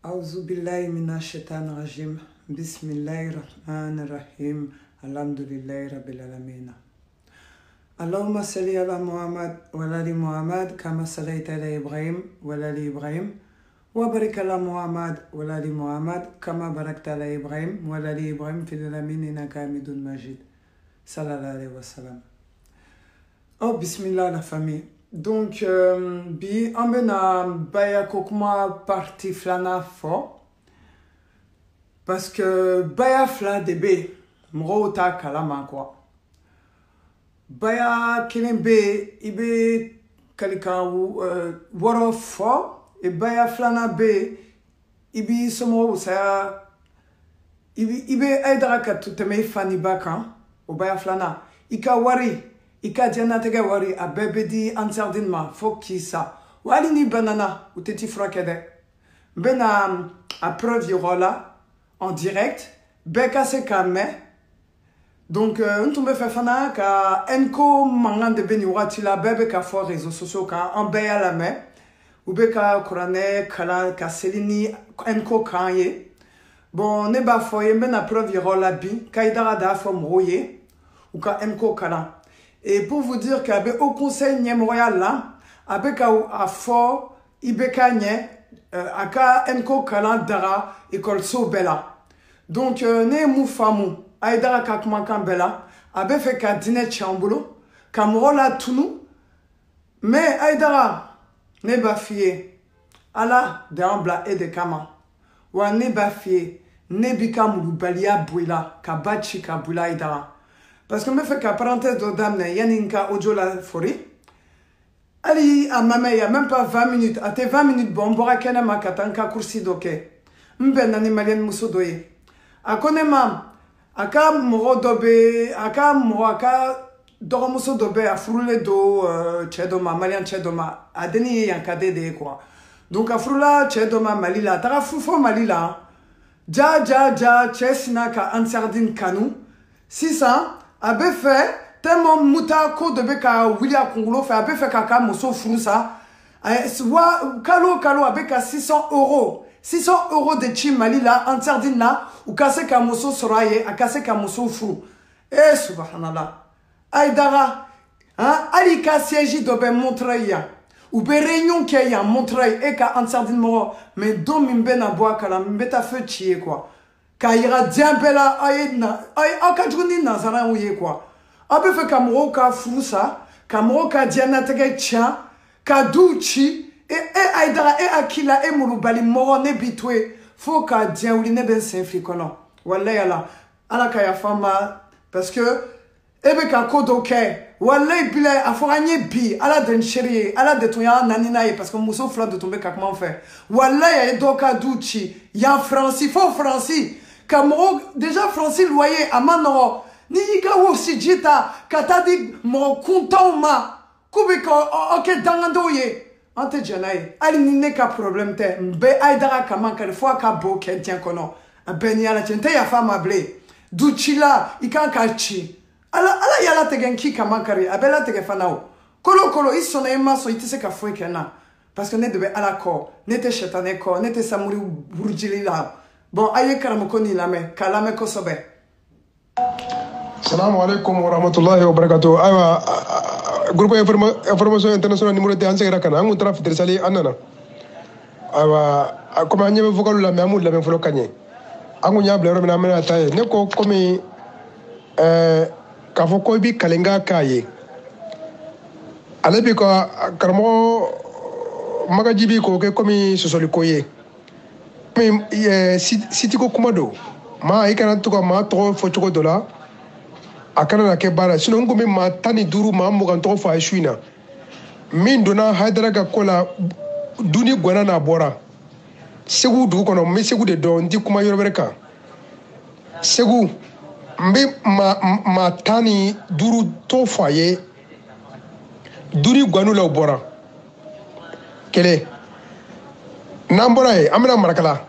أعوذ بالله من الشيطان الرجيم بسم الله الرحمن الرحيم الحمد لله رب العالمين اللهم صل على محمد وعلى آل محمد كما صليت على إبراهيم وعلى آل إبراهيم وبارك على محمد وعلى آل محمد كما باركت على إبراهيم وعلى آل إبراهيم في العالمين إنك حميد مجيد صلى الله عليه وسلم. Oh, bismillah la famille. Donc, bi ambena baya kokuma parti flana fo. Parce que baya fla debe, mro ta kalama quoi. Baya kilembe, ibe kalika waro fo, et baya flana be, ibi somo saya, ibe aidara ka tuteme fani baka, o baya flana, ika wari. Ika diana tege wari a bebe di ansardin ma foki sa wali ni banana ou teti frakede bena a preuve yorola en direct beka se kame donc on tombe fait fana ka enko mangan de beni wati la bebe ka fo réseaux sociaux ka en beya la me ou beka kurane kala ka selini enko kanye bon ne ba fo bena preuve yorola bi ka idara da fo mroye ou ka enko kala. Et pour vous dire qu'au conseil royal là, avec à fort, ibeka nye, aka enko kala dara école so bella. Donc ne mou famu, aidara kakman bella, abe fait ka dîner chambulo, kamrola tunu, mais aidara ne ba fié, ala de ambla et de kama, wa ne ba fié, ne bikam balia bouila, kabachi kabula aidara. Parce que je fais qu'à parenthèse de dame, il y a une audio la forêt. Ali à maman, il n'y a même pas 20 minutes. À tes 20 minutes, bon, on pourra qu'elle m'a katanka kursi doke. M'ben animalien musodoye. A konema, aka moro dobe, aka moro aka doro musodobe a frule do chedoma, malian chedoma. A deni yankade de quoi. Donc a frula chedoma malila, tara fufo malila. Ja, chesina ka ansardin kanu. 600. Abe fait tellement muta ko de beka William Kongulo fait abe fait kaka moso frusa wa kalo abe ka 600 €. 600 € de chimali là en sardine là ou kase ka moso soraye a kase ka moso fru. Eh subhanallah. Aidara hein ali ka siège de be Montreuil ou be réunion qui y a Montreuil et ka en sardine moro mais do mimbe na boa kala mimbe ta feu chier quoi. Kaira diambela aïdna ay akajuni nazara ouye quoi abe fe kamro ka frusa kamro ka diana tege tia ka duchi e aidara e akila e mulubali moro ne bitwe fo ka diauli ne ben senfi kono wallahi ala ka ya fama parce que ebe ka kodoke wallahi bila aforanye bi ala den chérie ala de toya nanina e parce que muso fla de tomber comment faire wallahi e doka duchi ya franci fo franci Kamoro, déjà Francis loyer à Manoro, ni igawo si jita, katadi mo content ma, kubiko ok dangandoye. Ante janaye, ali ni ka problème te, mbe aidara kaman kale fois ka bo ken tien kono. Ben yala tente ya fama ble. Duchila, ikan kachi. Ala yala tegen ki kaman kare, abela tege fanao. Kolo, isona ema so itise ka fwe kena. Parce que ne debe ala ko, ne te chetane ko, ne te samuri burjili la. Bon, aye karamukoni lame, kalame kosobe. Assalamu alaikum wa rahmatullahi wa barakatuh. Aywa, groupe information international numéro 2 anse gara kana, angu traf tersali anana. Aywa, comme anya vocal la meamou la folo kanye. Angu nya blero na mena taye. Ne ko komi ka foko bi kalenga kaye. Alebi ko karamo magajibi ko ke komi sosoli koye. Sitiko kumado ma ikana tuka ma to fo choko dola akana na ke bara sino ngumi ma tani duru ma mugan to fa shuina min dona haidara ga kola duni gwana na bora segu du kono mi segu de don ndi kuma yorobereka segu mbe ma tani duru to fa ye duni gwanu la bora kele nambora ye amena marakala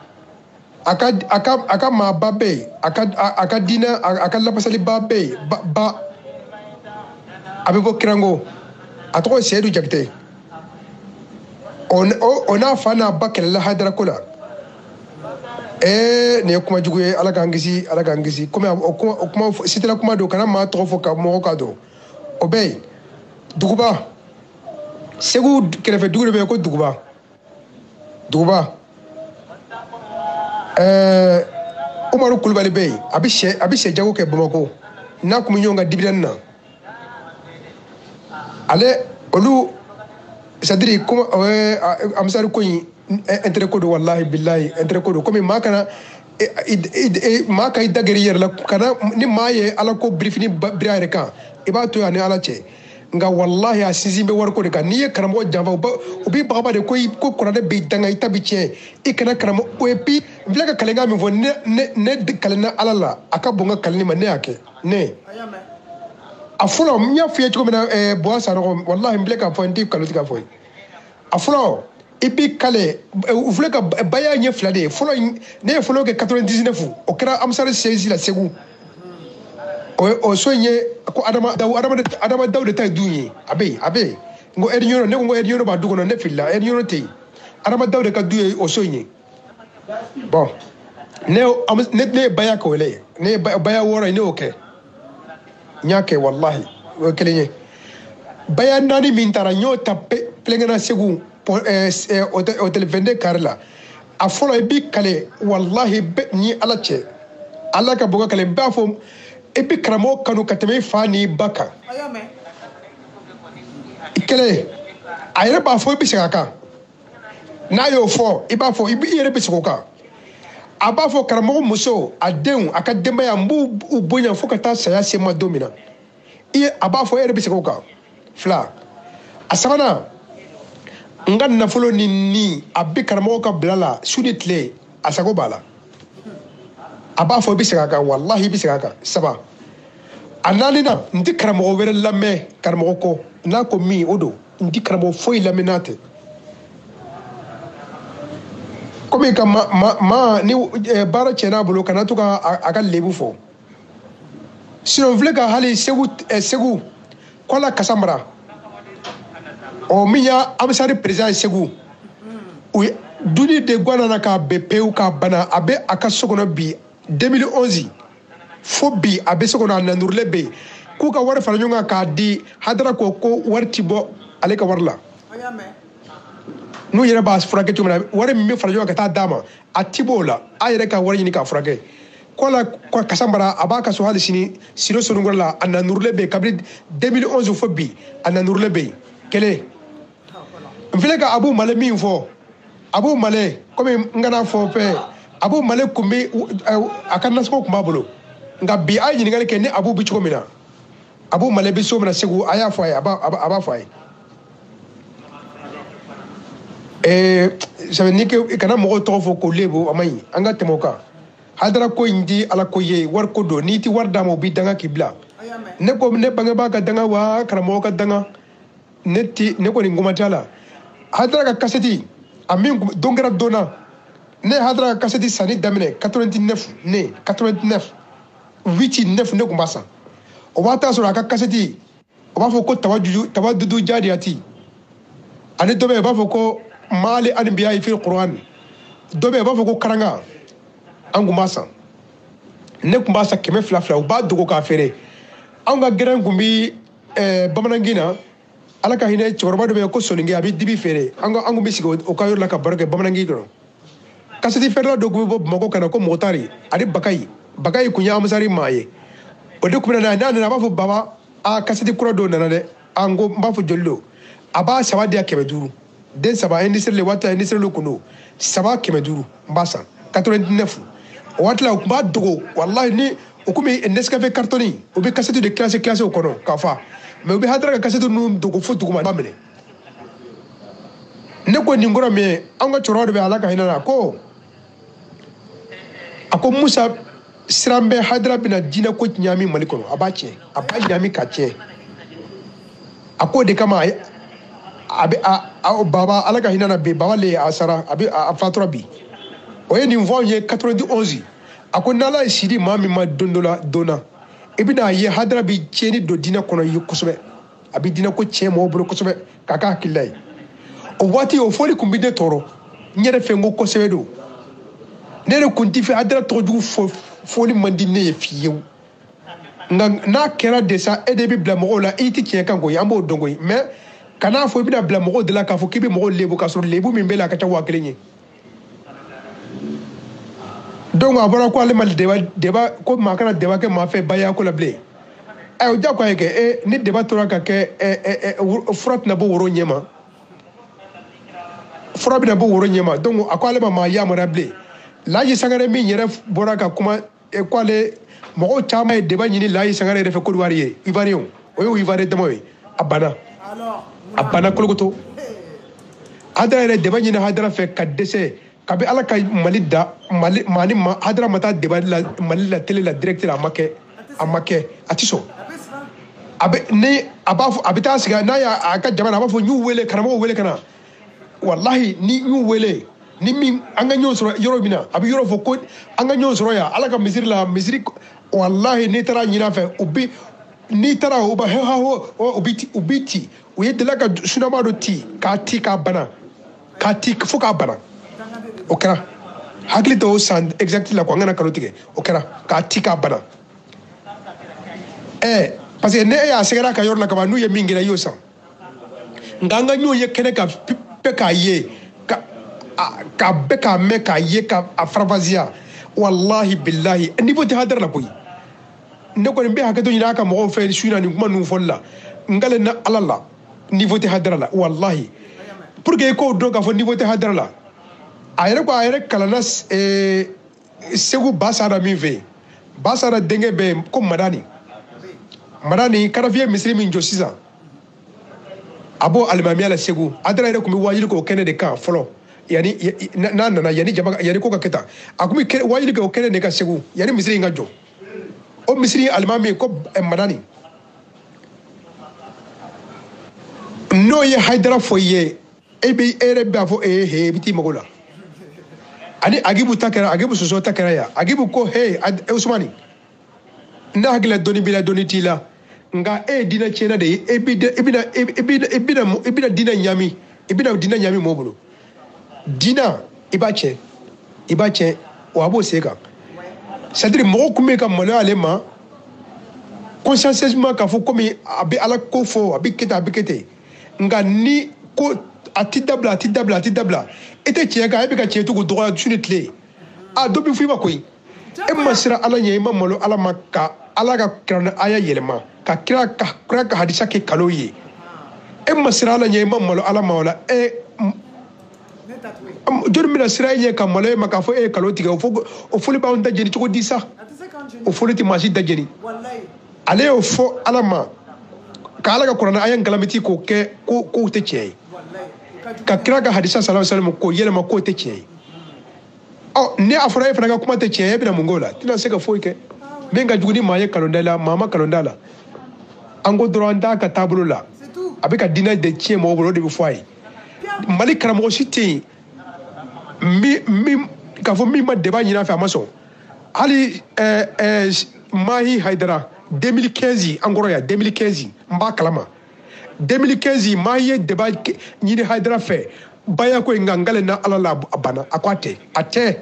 aka ma babe aka dina aka lapasali babe ba abibo kirango atoko sedu jakte on a fana bakela hadra kula ne kuma jugu ye ala k'an kisi comme o kuma sitela kuma do kana maa tɔgɔ fɔ ka mɔgɔ ka dɔn o bɛ yen duguba segu kɛrɛfɛ dugu de bɛ yen ko duguba umaru kulubali bɛ yen a bɛ sɛ jago kɛ bamakɔ n'a kun bɛ ɲɔgɔn kan dividende na ale olu c'est à dire comme amisari ko in intérêt ko do wallahi billahi intérêt ko do comme maa kana maa ka i dagɛrɛ i yɛrɛ la kana ni maa ye ala ko birifini biri a yɛrɛ kan i b'a to yen ani ala cɛ nka wallahi a sinsin bɛ wari ko de kan n'i ye karamɔgɔ janfa u b'i bagaba de ko kuranɛ b'i danga i ta bi tiɲɛ i kana karamɔgɔ et puis n filɛ ka kalenkan min fɔ ne kalenna ala la a ka bon n ka kalenni ma ne y'a kɛ ne a fɔlɔ n y'a f'i ye cogo min na buwa sanɔgɔ wallahi n filɛ k'a fɔ n tɛ kaloti k'a fɔ a fɔlɔ i b'i kale u filɛ ka baya ɲɛ fila de ye fɔlɔ ne ye fɔlɔ kɛ 99 o kɛra amisari 16 la segu o so in ye ko adama daw de ta ye dun ye a bɛ yen n ko ɛri ɲɔnɔ ne ko n ko ɛri ɲɔnɔ b'a du kɔnɔ ne filila ɛri ɲɔnɔ tɛ yen adama daw de ka du ye o so in ye bon ne ye baya kɛ o la ye ne ye baya wɔɔrɔ ye ne y'o kɛ n y'a kɛ wallahi o ye kelen ye baya naani min taara n y'o ta pelenkana segu hôtel 22 carré la a fɔlɔ i b'i kale wallahi ni ala cɛ ala ka bɔ ka kale n b'a fɔ i bɛ karamɔgɔ kanu ka tɛmɛ i fa n'i ba kan kɛlɛ a yɛrɛ b'a fɔ i bɛ segin a kan n'a y'o fɔ i b'a fɔ i yɛrɛ bɛ segin o kan a b'a fɔ karamɔgɔ muso a denw a ka denbaya n b'u bonya fo ka taa saya se ma don min na a b'a fɔ e yɛrɛ bɛ segin o kan fila a sabanan n ka nafolo ni a bɛ karamɔgɔ ka bila la su ni tile a sago b'a la a b'a fɔ i bɛ segin a kan wallahi i bɛ segin a kan saba a naaninan n tɛ karamɔgɔ wɛrɛ lamɛn karamɔgɔ kɔ n'a ko min o don n tɛ karamɔgɔ foyi lamɛn n'a tɛ komi ka maa ni baara tiɲɛna a bolo kana to ka a ka lebu fɔ sinon n filɛ ka hali segu kɔla kasa mara min y'a amisari président ye segu u ye duni de guwanana k'a bɛɛ pewu k'a bana a bɛ a ka so kɔnɔ bi 2011 fo bi a bɛ so kɔnɔ a nanurule bɛ yen k'u ka wari fara ɲɔgɔn kan k'a di hadara ko wari ti bɔ ale ka wari la n'u yɛrɛ b'a furakɛ cogo min na wari min bɛ fara ɲɔgɔn kan ka taa d'a ma a ti bɔ o la a yɛrɛ ka wari ɲini k'a furakɛ kɔla kasa mara a b'a ka so hali sini siro sonunkɔrɔ la a nanurule bɛ yen kabini 2011 fo bi a nanurule bɛ yen kelen n filɛ ka abu male min fɔ abu male komi n kana fɔ fɛ abu male kun bɛ a ka nasɔngɔ kun b'a bolo nka bi a ye ɲininkali kɛ ni abu bɛ cogo min na abu male bɛ so min na segu a y'a fɔ a ye a b'a fɔ a ye sabu ni kana mɔgɔw tɔgɔ fɔ ko lebu a ma ɲi an ka tɛmɛ o kan hadara ko in di ala ko ye wari ko don n'i ti wari d'a ma o b'i danga k'i bila ne ko ne bangebaa ka danga wa karamɔgɔ ka danga ne kɔni ngoma t'a la hadara ka kasɛti a min don kɛra donna ne hadara ka kasɛti sanni daminɛ 89 ne 89 8 9 ne kun b'a san o b'a ta sɔrɔ a ka kasɛti o b'a fɔ ko taba dudu jadiyati ani dɔ bɛ yen o b'a fɔ ko maali anbiya fi quran dɔ bɛ yen o b'a fɔ ko karanga an kun b'a san ne kun b'a san 200 u b'a dogo k'a feere anw ka gɛrɛn kun bi bamanangin na ala ka hinɛ cɛkɔrɔba dɔ bɛ yen ko soninge a bɛ dibi feere an kun bɛ sigi o ka yɔrɔ la ka baro kɛ bamanangin kɔnɔ kasɛti feerela dɔ kun bɛ bɔ bamakɔ ka na ko mɔgɔtari ani bakayi kun ye amisari maa ye o de kun bɛ na n'a nana a b'a fɔ baba kasɛti kura dɔw nana dɛ n ko n b'a fɔ joli don a b'a saba di yan 500 den saba a ye nisiri le waati a ye nisiri le kun don saba 500 n b'a san 89 o waati la u kun b'a dogo walahi ni o komi nescafe kartɔni o bɛ kasɛti de classé o kɔnɔ k'a fa mais u bɛ hadara ka kasɛti ninnu dogo fo duguma ba minɛ ne ko nin kɔrɔ min ye an ka cɛkɔrɔba de bɛ ala ka hinɛ na a ko musa siran bɛ hadara bɛna diinɛ ko ɲami mali kɔnɔ a b'a tiɲɛ a b'a ɲami ka tiɲɛ a ko de kama baba ala ka hinɛ na bi baba le a sara a fatura bi o ye nin fɔ ye 91 a ko n'ala ye sidi maa min ma don dɔ la i bɛna ye hadara bi tiɲɛni don diinɛ kɔnɔ ye kosɛbɛ a bɛ diinɛ ko tiɲɛ mɔgɔw bolo kosɛbɛ k'a k'a hakilila ye o waati o fɔli kun bɛ ne tɔɔrɔ n yɛrɛ fɛ n ko kosɛbɛ don ne kunti fe adra toju foli mandine ye fiyew na kera de ça et de bla mo la iti tien kan go yambo dongo mais kana fo bi na bla mo de la ka fo kibi mo lebu ka so lebu mi mbela ka ta wa kelenye donc abora ko ale mal deba ko makana deba ke ma fe baya ko la ble o ja ko ke ni deba tora ka ke frat na bo woro nyema frat na bo woro nyema donc akwale ma ya mo ble la yi sangare mi nyere bora ka kuma ko ale mo chama e deba nyini la yi sangare refe ko wariye ivarion o ivare de moy abana kolgoto adra re deba nyina hadra fe kadese kabi ala ka malida mani ma hadra mata deba la malila tele la directeur amake atiso abe ne abafu abita siga na ya aka jamana abafu nyu wele kana mo wele kana wallahi ni nyu wele ni min anga nyo soro yoro bina abi yoro fo ko anga nyo soro ya ala ka misiri wallahi ni tara nyina fe ubi ni tara uba ha ho ubiti uye de la ka sunama do ti ka bana ka ti fo ka bana okera hakli to sand exactly la ko ngana kalotige okera ka ti ka bana parce que ne ya segara ka yorla ka ba nu ye mingira yosa nganga nyo ye kene ka pe ka ye ka be ka me ka ye ka afravazia wallahi billahi niveau te hadar la boy ne ko be hakato ni aka mo fe shuna ni kuma nu folla ngale na alala niveau te hadar la wallahi pour que ko do ka fo niveau te hadar la ayre kalana segu basara mi ve basara denge be ko madani karafie misri min josisa abo almami ala segu adra ere kumi wajili ko kene de kan folo yani na yani jaba yani ko ka keta akumi wajili ko kene de ka segu yani misri ngajo o misri almami ko madani no ye haidara foye ebe ere ba fo he biti magola ani agibu takara agibu soso takara ya agibu ko he usmani na hagila doni bila doni tila nga dina chena de ebida dina nyami mobulo dina ibache wabo seka c'est-à-dire mo kuma ka molo alema consciencieusement ka fo komi abi ala ko fo abi kete nga ni ko atidabla ete cheka ebe ka chetu ko droit sunitle a dobi fu ba koy masira ala nye ma malo ala makka ala ka kirana aya yelema ka kira ka hadisa ke kaloye masira ala nye ma malo ala mawla jor mina sira nye ka malo maka fo kaloti ga o fuli ba onda jeni choko disa o fuli ti maji da jeni ale o fo ala ma ka ala ka qur'ana aya ngalamiti ko ke ko te chey ka kira ka hadisa sallallahu alaihi wasallam ko yelema ko te chey ne afura ifra kuma te cheye bina mongola tina seka foike menga juguni maye kalondala mama kalondala ango droanda ka tabulula abika dina de chie mo bolo de foi mali karamo cité mi ka fo mi ma deba nyina fa maso ali mahi haidara 2015 angoro ya 2015 mba kalama 2015 mahi deba nyini haidara fe baya ko ngangale na alala abana akwate ate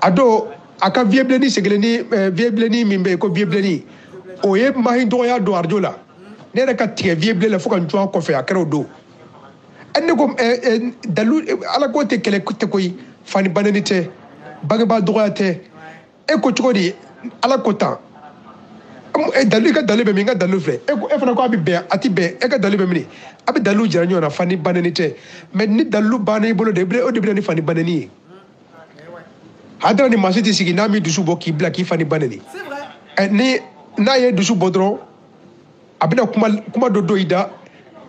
ado aka viebleni segleni viebleni mimbe ko viebleni oye mahi do ya do arjola ne ka tie vieble la fukan tuwa ko fe akero do enne ko dalu ala ko te kele te koy fani bananite bagba do ya te ko chukodi ala kota dalu ka dalu be minga dalu fle e fana ko abi be ati be ka dalu be mini abi dalu jaranyo na fani bananite mais ni dalu banani bolo de bre o de ni fani banani hadra ni masiti sigi nami dusu bo ki black fani banani c'est vrai ni na ye dusu bodro abina kuma do ida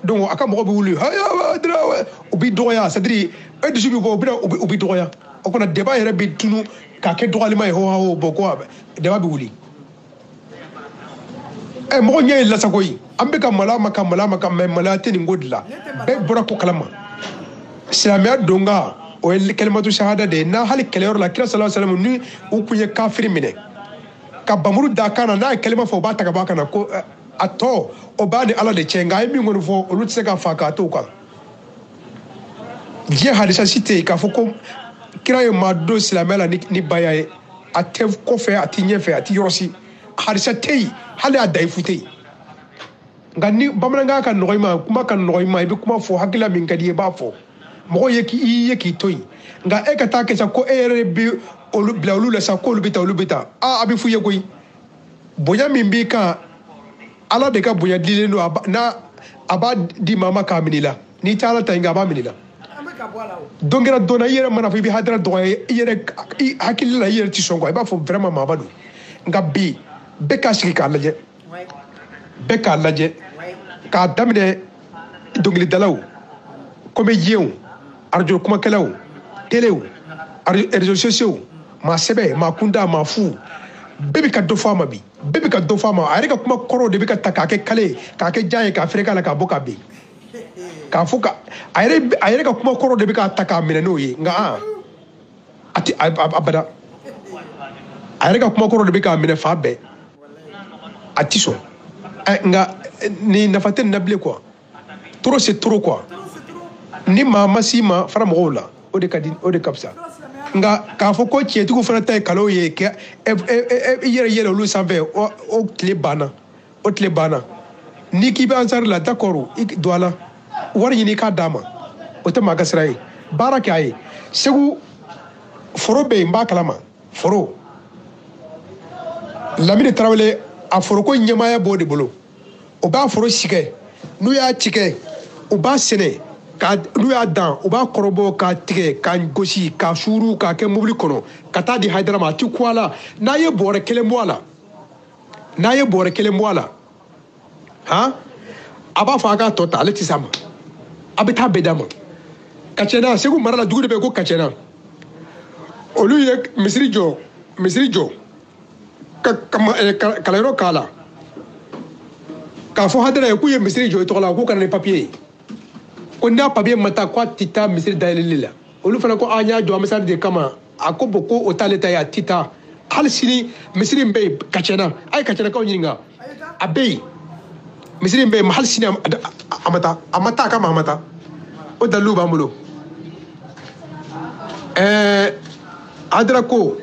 donc aka mo be wulu ha hadra obi doya c'est-à-dire dusu bi bo obi doya o kona débat yere bi tunu ka ke dogali mai ho boko débat bi wuli mo nyay la sakoyi ambe ka mala mala teni ngodla be bora ko kalama islamia donga o kalimatu shahada de na hali keleyor la kira sallallahu alaihi wasallam ni ukunye kafiri mine ka bamuru da kana na kalima fo bata ka baka na ko ato o bani ala de chenga ay mi ngonu fo o lutse ka faka to ka je hadisa cité ka fo ko kira ye maa don silamɛya la ni baya ye a tɛ kɔfɛ a tɛ ɲɛfɛ a tɛ yɔrɔsi harisa tɛ yen hali a dayifu tɛ yen nka ni bamanankan ka nɔgɔ i ma kuma ka nɔgɔ i ma i bɛ kuma fɔ hakilila min ka di i b'a fɔ mɔgɔ ye k'i to yen nka e ka taa kɛ sa ko e yɛrɛ bɛ olu bila olu la sa ko olu bɛ taa a bɛ f'u ye koyi bonya min b'i kan ala de ka bonya dilen don a b'a di maa ma k'a minɛ i la n'i tɛ ala ta yen nka a b'a minɛ i la don kɛra donna i yɛrɛ mana fɔ i bɛ hadira dɔgɔya i yɛrɛ hakili la i yɛrɛ tɛ sɔn quoi i b'a fɔ vraiment maaba don nka bi bɛɛ k'a sigi k'a lajɛ bɛɛ k'a lajɛ k'a daminɛ dɔnkilidalaw comédiens arajo kumakɛlaw telew réseaux sociaux maa sɛbɛ maa kunda maa fu bɛɛ bɛ ka dɔ fɔ a ma bi bɛɛ bɛ ka dɔ fɔ a ma a yɛrɛ ka kuma kɔrɔw de bɛ ka ta k'a kɛ kale k'a kɛ jan ye k'a feere k'a la k'a bɔ k'a bin k'a fɔ ka a yɛrɛ ka kuma kɔrɔw de bɛ k'a ta k'a minɛ n'o ye nka a tɛ abada a yɛrɛ ka kuma kɔrɔw de bɛ k'a minɛ fa bɛɛ a tɛ sɔn nka nin nafa tɛ nin na bilen quoi trop c'est trop quoi ni maa ma s'i ma fara mɔgɔw la o de ka di o de ka fisa nka k'a fɔ ko tiɲɛtigiw fana ta ye kalaw ye kɛ i yɛrɛ yɛlɛ olu sanfɛ o tile banna n'i k'i bɛ ansari la d'accord i don a la wari ɲini i k'a d'a ma o tɛ maa ka sira ye baara kɛ a ye segu foro bɛ yen n b'a kalama foro lamini tarawele a foroko ɲɛmaaya b'o de bolo o b'a foro sigɛ n'u y'a tigɛ u b'a sɛnɛ n'u y'a dan u b'a kɔrɔbɔ k'a tigɛ k'a gosi k'a suuru k'a kɛ mobili kɔnɔ ka taa di hayidara ma a ti ku a la n'a ye bɔrɛ kelen bɔ a la han a b'a fɔ a k'a tɔ ta ale tɛ s'a ma a bɛ taa bɛɛ d'a ma Kacɛna segu mara la dugu de bɛ yen ko Kacɛna olu ye misiri jɔ ka kalanyɔrɔ k'a la k'a fɔ hadara ye k'u ye misiri jɔ i tɔgɔ la k'u kana ni papiye ye ko n'a papiye ma taa k'a tɛ taa misiri dayɛlɛli la olu fana ko an y'a jɔ an bɛ sari de kama a ko bon ko o t'ale ta ye a tɛ taa hali sini misiri in bɛ yen Kacɛna a ye Kacɛnakaw ɲininka a bɛ yen misiri in bɛ yen hali sini a ma taa a kama a ma taa o dalilu b'an bolo hadara ko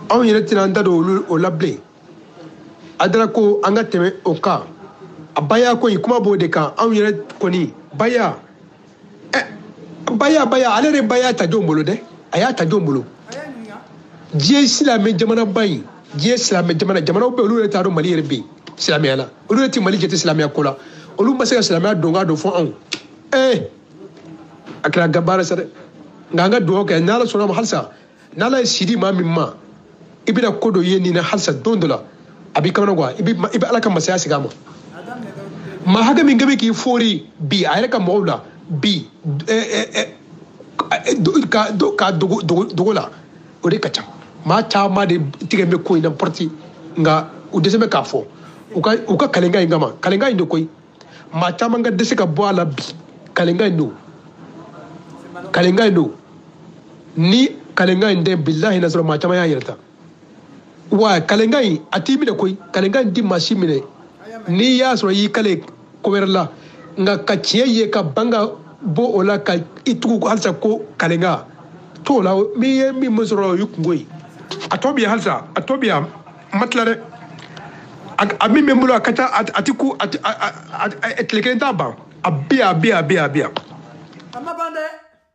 anw yɛrɛ tɛna an da don o la bilen hadara ko an ka tɛmɛ o kan a baya ko in kuma b'o de kan anw yɛrɛ kɔni baya ale de baya ta jɔn bolo dɛ a y'a ta jɔn bolo diɲɛ silamɛ jamanaba in diɲɛ silamɛ jamanaw bɛ olu yɛrɛ t'a dɔn Mali yɛrɛ bɛ yen silamɛya la olu yɛrɛ tɛ Mali jate silamɛya ko la olu ma se ka silamɛya dɔn k'a dɔn fɔ anw a kɛra gabaara sa dɛ nka an ka dugawu kɛ n'Ala sɔnna ma halisa n'Ala ye si di maa min ma i bɛna ko dɔ ye nin na halisa don dɔ la a b'i kamana guwa i bɛ Ala ka masaya segin a ma maa hakɛ min kɛ bɛ k'i fori bi a yɛrɛ ka mɔgɔw la bi ka dogo la o de ka ca maa caman de tigɛ bɛ ko in na pɔrɔti nka u dɛsɛ bɛ k'a fɔ u ka kalenkan in kama kalenkan in de koyi maa caman ka dɛsɛ ka bɔ a la bi kalenkan in don ni kalenkan in tɛ bilahi na sɔrɔ maa caman y'a yɛrɛ ta wa kalenkan in a t'i minɛ koyi kalenkan in ti maa si minɛ n'i y'a sɔrɔ i y'i kale ko wɛrɛ la nka ka tiɲɛ ye ka ban ka bɔ o la ka i tugu halisa ko kalenkan t'o la n'i ye min sɔrɔ o y'i kungo ye a tɔ bɛ yan halisa a tɔ bɛ yan ma tila dɛ a min bɛ n bolo a ka ca a ti ku tile kelen t'a ban a bɛ yan. a ma ban dɛ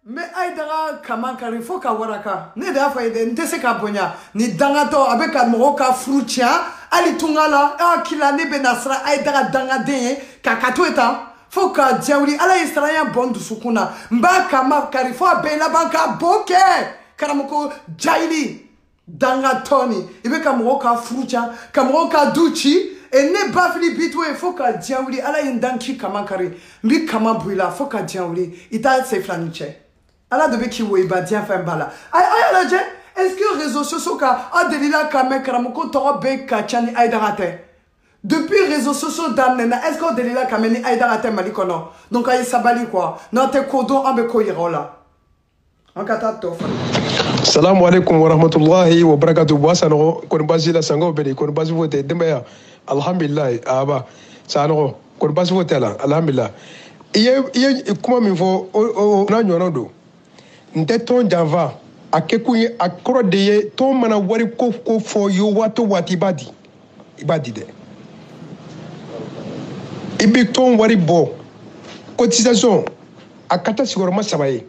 n bɛ Hayidara Kamankari fo ka waraka ne de y'a fɔ ye dɛ n tɛ se ka bonya ni dangatɔ a bɛ ka mɔgɔw ka furu tiɲɛ hali tunga la kila ne bɛ na siran Hayidara dangaden ye k'a to yen tan fo ka diɲɛ wuli Ala ye siranya bɔ n dusukun na n b'a Kamankari fo a bɛɛ laban ka bo kɛ karamɔgɔ jahili dangatɔ nin i bɛ ka mɔgɔw ka furu tiɲɛ ka mɔgɔw ka du ci ne bafili bito ye fo ka diɲɛ wuli Ala ye n dan k'i Kamankari n bɛ kama bɔ i la fo ka diɲɛ wuli i t'a se fila ni cɛ Ala de bɛ k'i wo i ba diɲɛ fɛn b'a la a y'a lajɛ est-ce que réseaux sociaux ka a delila ka mɛn karamɔgɔ tɔgɔ bɛɛ ka ca ni Hayidara tɛ depuis réseaux sociaux daminɛna est-ce que o delila ka mɛn ni Hayidara tɛ Mali kɔnɔ donc a ye sabali quoi n'an tɛ ko dɔn an bɛ ko yira o la an ka taa tɔ fana. Salamu alaikum wa rahmatullahi wa barakatuh. Bwa sanogo koni basi la sango bedi koni basi vote dembaya alhamdulillah aba sanogo koni basi vote la alhamdulillah iye kuma min fɔ o na ɲɔgɔnna don n tɛ tɔn janfa a kɛ kun ye a kɔrɔ de ye tɔn mana wari ko fɔ yo waati o waati i b'a di dɛ i bɛ tɔn wari bɔ cotisation a ka taa sigiyɔrɔma 3 ye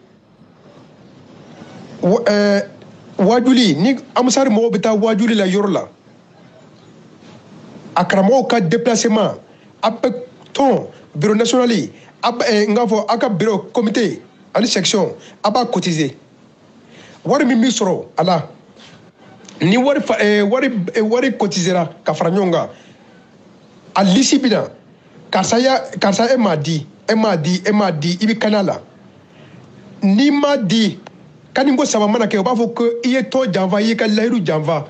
wajuli ni amusari mɔgɔw bɛ taa wajuli la yɔrɔ la a karamɔgɔw ka déplacement a bɛ tɔn bureau national n k'a fɔ a ka bureau comité ani section a b'a cotiser wari min bɛ sɔrɔ a la ni wari cotisera ka fara ɲɔgɔn kan a lisi bɛ na karisa e m'a di i bɛ kana la n'i m'a di kaniko 3 mana kɛ o b'a fɔ ko i ye tɔn janfa i y'i ka layiru janfa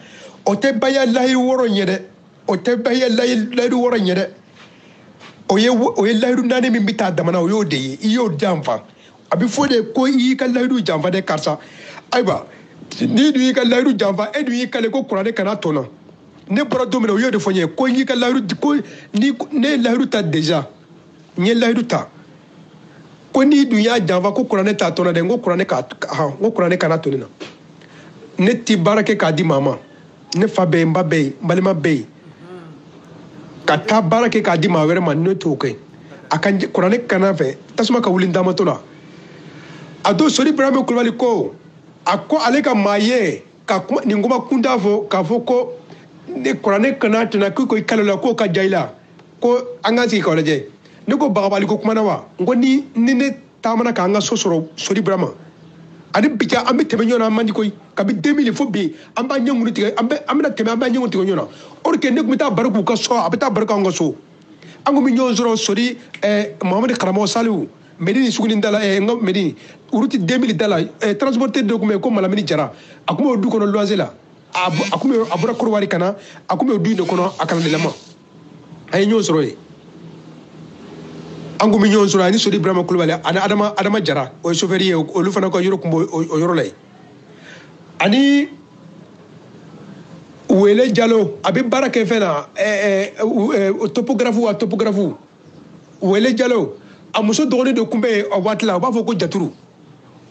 o tɛ baya layiru 6 ɲɛ dɛ o tɛ baya layiru 6 ɲɛ dɛ o ye layiru 4 min bɛ taa damana o y'o de ye i y'o janfa a bɛ fɔ de ko i y'i ka layiru janfa dɛ karisa ayiwa n'i dun y'i ka layiru janfa e dun y'i kale ko kuranɛ kana tɔnɔ ne bɔra don min na o y'o de fɔ n ye ko n y'i ka layiru ko ne ye layiru ta déjà n ye layiru ta ko n'i dun y'a janfa ko kuranɛ t'a tɔnɔ dɛ n ko kuranɛ kana to ne na ne ti baara kɛ k'a di maa ma ne fa bɛ yen n ba bɛ yen n balima bɛ yen ka taa baara kɛ k'a di maa wɛrɛ ma ne t'o kɛ a ka kuranɛ kana fɛ tasuma ka wuli n daamatɔ la a don Sori Ibrahima Kulibali ko a ko ale ka maa ye ka kuma nin kuma kunda fɔ k'a fɔ ko ne kuranɛ kana tɛna k'o i kalo la k'o ka ja i la ko an k'an sigi k'o lajɛ ne ko bagabali ko kumana wa n ko ni ne taamana k'an ka so sɔrɔ Sori Ibrahima ani bi cɛ an bɛ tɛmɛ ɲɔgɔn na an man di koyi kabi 2000 fo bi an b'a ɲɛ ŋunu tigɛ an bɛna tɛmɛ an b'a ɲɛ ŋunu tigɛ ɲɔgɔn na or que ne tun bɛ taa baro k'u ka so a bɛ taa baro k'anw ka so an tun bɛ ɲɔgɔn sɔrɔ Sori Muhamadi karamɔgɔ Salihu Medini Suguni da la n ka Medini uruti 2000 da la transporteur dɔ tun bɛ yen ko Malamini Jara a tun b'o du kɔnɔ luwanse la a bɔra Korowari ka na a tun bɛ o du in de kɔnɔ a kalandenlama a ye ɲɔgɔn sɔrɔ yen an tun bɛ ɲɔgɔn sɔrɔ ani Sori Ibrahima Kulibali ani Adama Jara o ye chauffeur ye olu fana ka yɔrɔ tun b'o o yɔrɔ la yen ani Wele Jalo a bɛ baara kɛ fɛn na topographe Wele Jalo a muso dɔgɔnin dɔ tun bɛ yen o waati la u b'a fɔ ko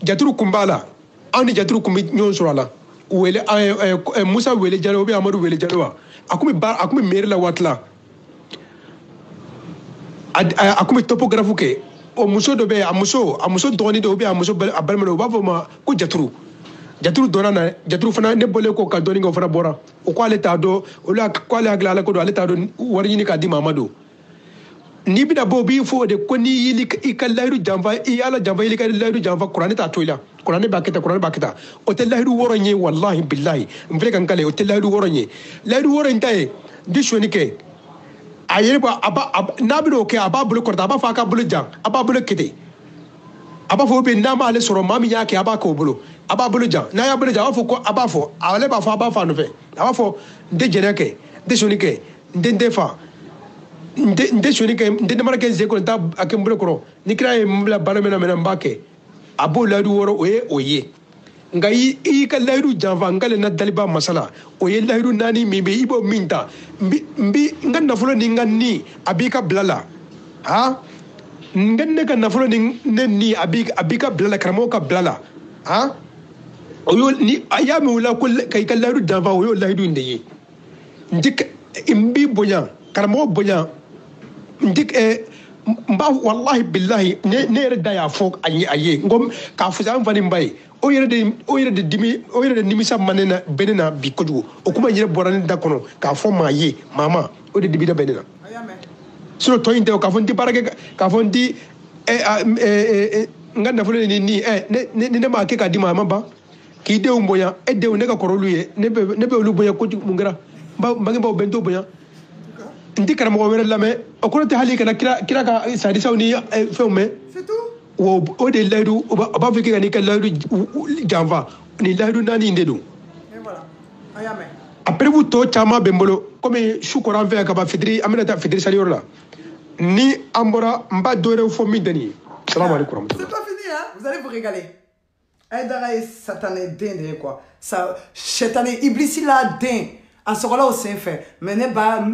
Jaturu tun b'a la anw ni Jaturu tun bɛ ɲɔgɔn sɔrɔ a la Musa Wele Jalo ou bien Amadu Wele Jalo wa a tun bɛ mairie la waati la a tun bɛ topographe kɛ o muso dɔ bɛ yen a muso dɔgɔnin dɔ ou bien a balima dɔ u b'a fɔ o ma ko Jaturu dɔnna na Jaturu fana ne bɔlen ko ka dɔɔnin kɛ o fana bɔra o ko ale t'a dɔn olu k'ale hakili ala ko don ale t'a dɔn wari ɲini k'a di maa ma don n'i bɛna bɔ o b'i fɔ o de ko n'i y'i ka layiru janfa i y'ala janfa i y'i ka layiru janfa kuranɛ t'a to i la kuranɛ b'a kɛ tan o tɛ layiru 6 in ye walahi bilahi n filɛ ka n kale o tɛ layiru 6 in ye layiru 6 in ta ye di soni kɛ a yɛrɛ n'a bɛna o kɛ a b'a bolo kɔrɔta a b'a fɔ a k'a bolo jan a b'a bolo kete a b'a fɔ n'a m'ale sɔrɔ maa min y'a kɛ a b'a kɛ o bolo a b'a bolo jan n'a y'a bolo jan a b'a fɔ ko ale b'a fɔ a b'a fɔ a nɔfɛ a b'a fɔ n tɛ jɛnɛ kɛ n tɛ soni kɛ n tɛ n tɛ fa n tɛ soni kɛ n tɛ namara kɛ n sen kɔrɔ n t'a kɛ n bolo kɔrɔ ni kira ye n bila baara min na n b'a kɛ a b'o layiru 6 o ye nka i y'i ka layiru janfa n k'ale na daliba masala o ye layiru 4 min bɛ i b'o min ta n ka nafolo ni n ka ni a b'i ka bila la ne ka nafolo ni ne ni a b'i ka bila la karamɔgɔ ka bila la o y'o ni a y'a mɛn o la ko ka i ka layiru janfa o y'o layiru in de ye n b'i bonya karamɔgɔ bonya n b'a walahi bilahi ne yɛrɛ da y'a fɔ a ye n ko k'a fisa an fa ni n ba ye o yɛrɛ de nimisa ma ne na bɛ ne na bi kojugu o kuma yɛrɛ bɔra ne da kɔnɔ k'a fɔ maa ye maa ma o de dibida bɛ ne na sinon tɔ in tɛ o k'a fɔ n tɛ baara kɛ k'a fɔ n tɛ n ka nafolo ni ni ne m'a kɛ k'a di maa ma ban k'i denw bonya e denw ne ka kɔrɔ olu ye ne bɛ olu bonya kojugu mun kɛra n bangebaaw bɛ n t'o bonya n tɛ karamɔgɔ wɛrɛ lamɛn o kɔrɔ tɛ hali kana kira ka sadisaw ni fɛnw mɛn o de layiru o b'a fɔ k'i ka n'i ka layiru janfa nin layiru 4 in de don a perebu tɔ caman bɛ n bolo komi su kɔrɔ an fɛ yan ka ban fitiri an bɛna taa fitiri saliyɔrɔ la ni an bɔra n b'a dɔ wɛrɛ fɔ min tɛ nin ye salamu aleykum. C'est pas fini, hein? Vous allez vous régaler. Aïdara est satané den quoi. Ça, satané iblisi la den. En ce cas-là, c'est fait. Mais ne pas,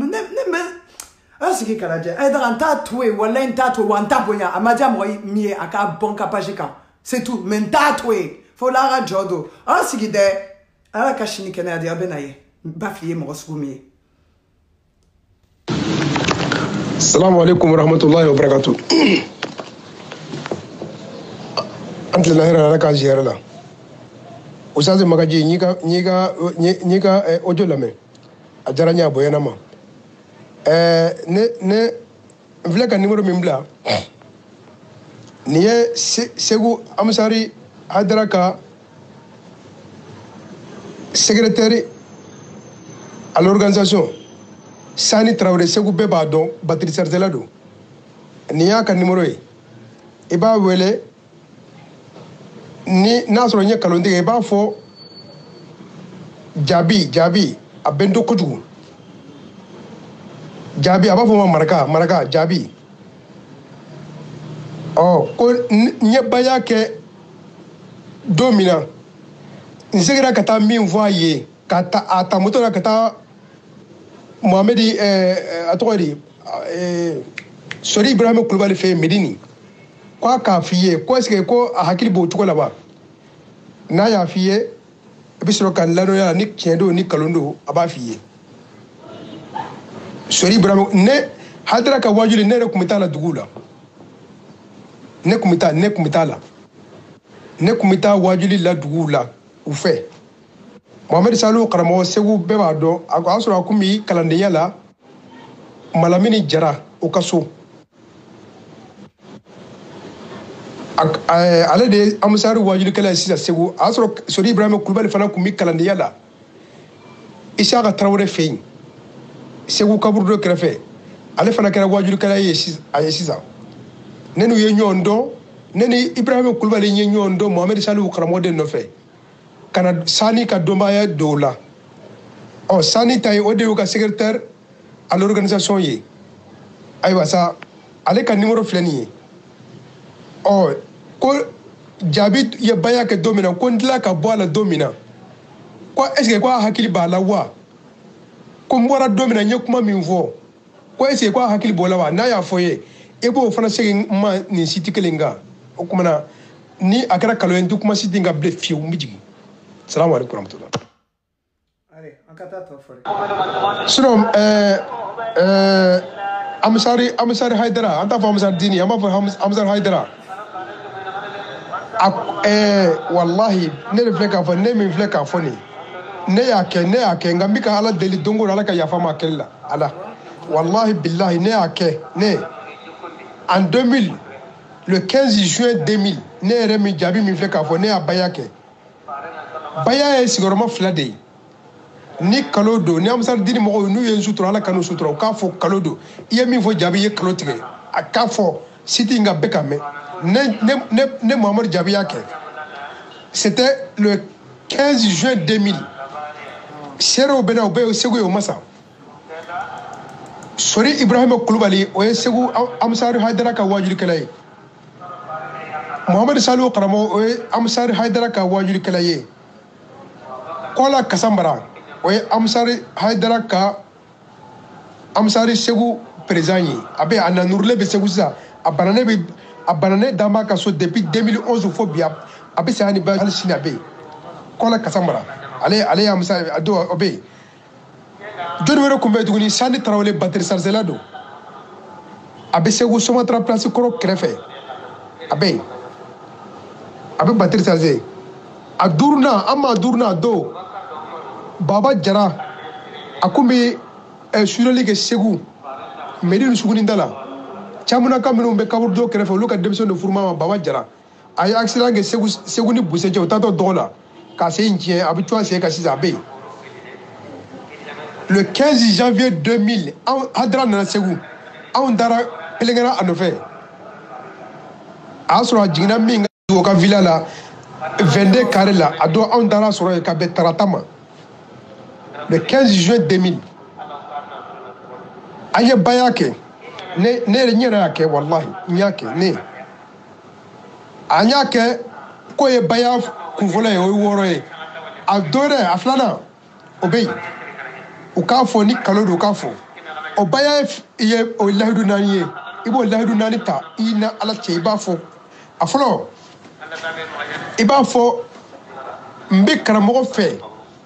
ah c'est qui Canadien. Aïdara en tatoué, wala en tatoué, ou en taboya. Amadia moi mié, aka bon kapajika. C'est tout. Mais en tatoué, fo lara jodo a sigide ala kashini kena dia benaye bafiye mo sugumi. Assalamu alaikum wa rahmatullahi wa barakatuh. Antle lahira ala ka jiyara la. Usaze magaji nyika ojo lame. Ajaranya boyana ma. Ne vile ka numéro mimbla. Niye segu amsari hadraka secrétaire à l'organisation Sani Traoré segu beba don batterie sartela do. Niya ka numéro e. Iba wele ni nasoro nye kalonde e ba fo jabi abendo kojugu jabi aba fo maraka jabi oh ko nye baya ke domina nsegira kata min voye kata ata moto na kata Mohamedi atori Sori Ibrahim Koulibaly fe Medini kwa ka fiye ko eske ko hakili bo tuko laba na ya fiye bisoro kan lano ya ni tiendo ni kalondo aba fiye Sori Ibrahim ne hadra ka wajuli ne re kumitala dugula ne kumita wajuli la dugula u fe Mohamed Salou karamo segu beba do asura akumi kalandeya la malamini jara o kaso ale de amusari wajuli kala sisa segu asura Sori Ibrahim Koulibaly fana kumi kalandeya la Isaka Traoré fein segu kaburdo krefe ale fana kala wajuli kala sisa nenu ye nyondo neni Ibrahim Koulibaly ye nyondo Mohamed Salou karamo de no fe kana Sani ka dombaya dola oh Sani tay ode ka secrétaire à l'organisation ye aywa sa ale ka numéro flani oh ko jabi ye baya ke domina ko ndila ka boala domina ko est-ce que ko hakili bala wa ko mbora domina nyekuma minvo ko est-ce que ko hakili bola wa na ya foye ebo fana segi ma ni siti kelenga o kuma ni akara kalo en dukuma siti nga ble fiu miji. Salam alaikum warahmatullah. Allez, en kata to fore. Sinon Amsari Haidara anta fa Amsari Dini ama fa Amsari Haidara wallahi ne refleka fa ne min fleka fa ni ne yake ngambika ala deli dongo ala ka yafa ma kella ala wallahi billahi ne yake ne en 2000 le 15 juin 2000 ne remi jabi min fleka fa ne abayake baya e sigoroma flade ni kalodo ni Amsari Dini mo nu yen sutura ala kanu sutura ka fo kalodo iye min fo jabi ye kalotige aka fo siti nga beka me ne Mohamed Jabi yake c'était le 15 juin 2000 sero bena obe segu yo masa Sori Ibrahim Koulibaly o segu Amsari Haidara ka wajuri kalaye Mohamed Salou karamo o Amsari Haidara ka wajuri kalaye kola kasambara o Amsari Haidara ka Amsari segu président abe ananurle be segu sa abanane dama ka so depuis 2011 fo bia abe sani ba hal sinabe kola kasambara ale Amsari ado obe joni wero kumbe duguni Sani Traoré batterie sarzelado abe segu Sumatra place koro krefe abe batterie sarze adurna do Baba Jara akumi sureli ke segu medinu suguni ndala chamuna kamino be kaburdo krefe luka demison de furma Baba Jara ay accident ke segu ni buseje otato dola ka se njie abitwa se ka sisa be le 15 janvier 2000 hadra na segu on dara pelengara anofe asura jigna minga do ka villa la 22 carré la ado on dara soro ka be taratama le 15 juin 2000 aye bayake ne nyera yake wallahi nyake ne anyake ko ye baya kunvola ye woro ye adore aflana obey o ka fo ni kalodo ka fo o baya ye o lahidu nani ye ibo lahidu nani ta ina ala che iba fo aflo iba fo mbe karamɔgɔ fɛ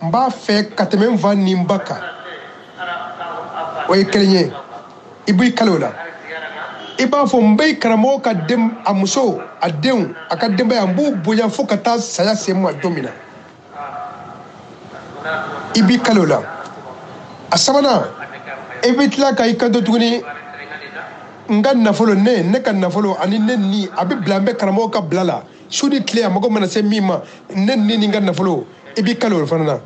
n b'a fɛ ka tɛmɛ n fa ni n ba kan o ye kelen ye i b'i kale o la i b'a fɔ n bɛ karamɔgɔ ka a muso a denw a ka denbaya n b'u bonya fo ka taa saya se ma don min na i b'i kale o la a sabanan i bɛ tila ka i kanto tuguni n ka nafolo ne ka nafolo ani ne ni a bɛ bila n bɛ karamɔgɔ ka bila la su ni tile a mago mana se min ma ne ni n ka nafolo i b'i kale o fana na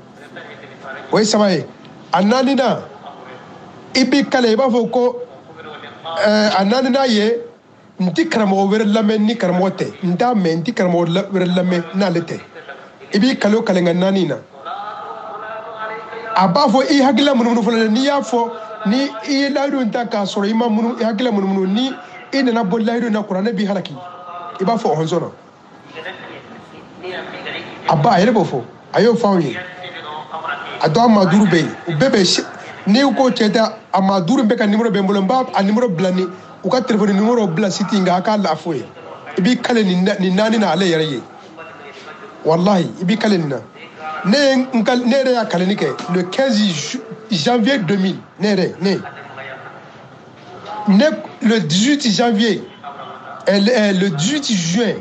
o ye saba ye a naaninan i b'i kale i b'a fɔ ko a naaninan ye n ti karamɔgɔ wɛrɛ lamɛn ni karamɔgɔ tɛ n t'a mɛn n ti karamɔgɔ wɛrɛ lamɛn n'ale tɛ i b'i kale o kale nka naani na a b'a fɔ i hakilila munumunu fɔlɔ n'i y'a fɔ ni i ye layidu ta k'a sɔrɔ i ma munu i hakilila munumunu ni i nana bɔ layidu na kuranɛ b'i halaki i b'a fɔ ɔhɔnsɔn na a ba a yɛrɛ b'o fɔ a y'o fɔ anw ye a dɔn a maa duuru bɛ yen u bɛɛ bɛ n'i ko cɛ tɛ a maa duuru bɛɛ ka nimero bɛ n bolo n b'a a nimero bila ni u ka telefɔni nimero bila siti nka a k'a la fɔ ye i b'i kale nin naani na ale yɛrɛ ye walahi i b'i kale nin na ne yɛrɛ y'a kaleni kɛ le 15 janvier 2000 ne le 18 janvier le 18 juin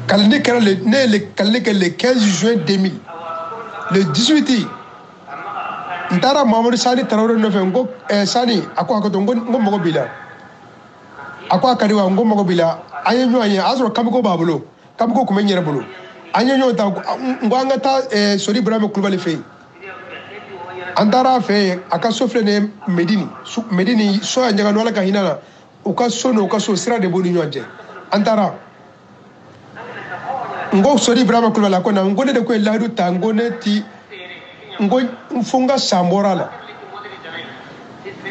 kaleni kɛra ne ye kaleni kɛ le 15 juin 2000 le 18 n taara Mamadou Sani Tarawele nɔfɛ n ko Sani a ko hakɛto n ko mago b'i la a ko a ka di wa n ko mago b'i la an ye ɲɔgɔn ye a y'a sɔrɔ kamiko b'a bolo kamiko tun bɛ n yɛrɛ bolo an ye ɲɔgɔn ta n ko an ka taa Sori Ibrahima Kulubali fɛ yen an taara a fɛ yen a ka so filɛ nin ye Medini so y'a ɲaga Ala ka hinɛ na u ka so n'u ka so sira de b'u ni ɲɔgɔn cɛ an taara n ko Sori Ibrahima Kulubali a ko na n ko ne de ko ye layidu ta n ko ne ti n ko fo n ka san bɔra la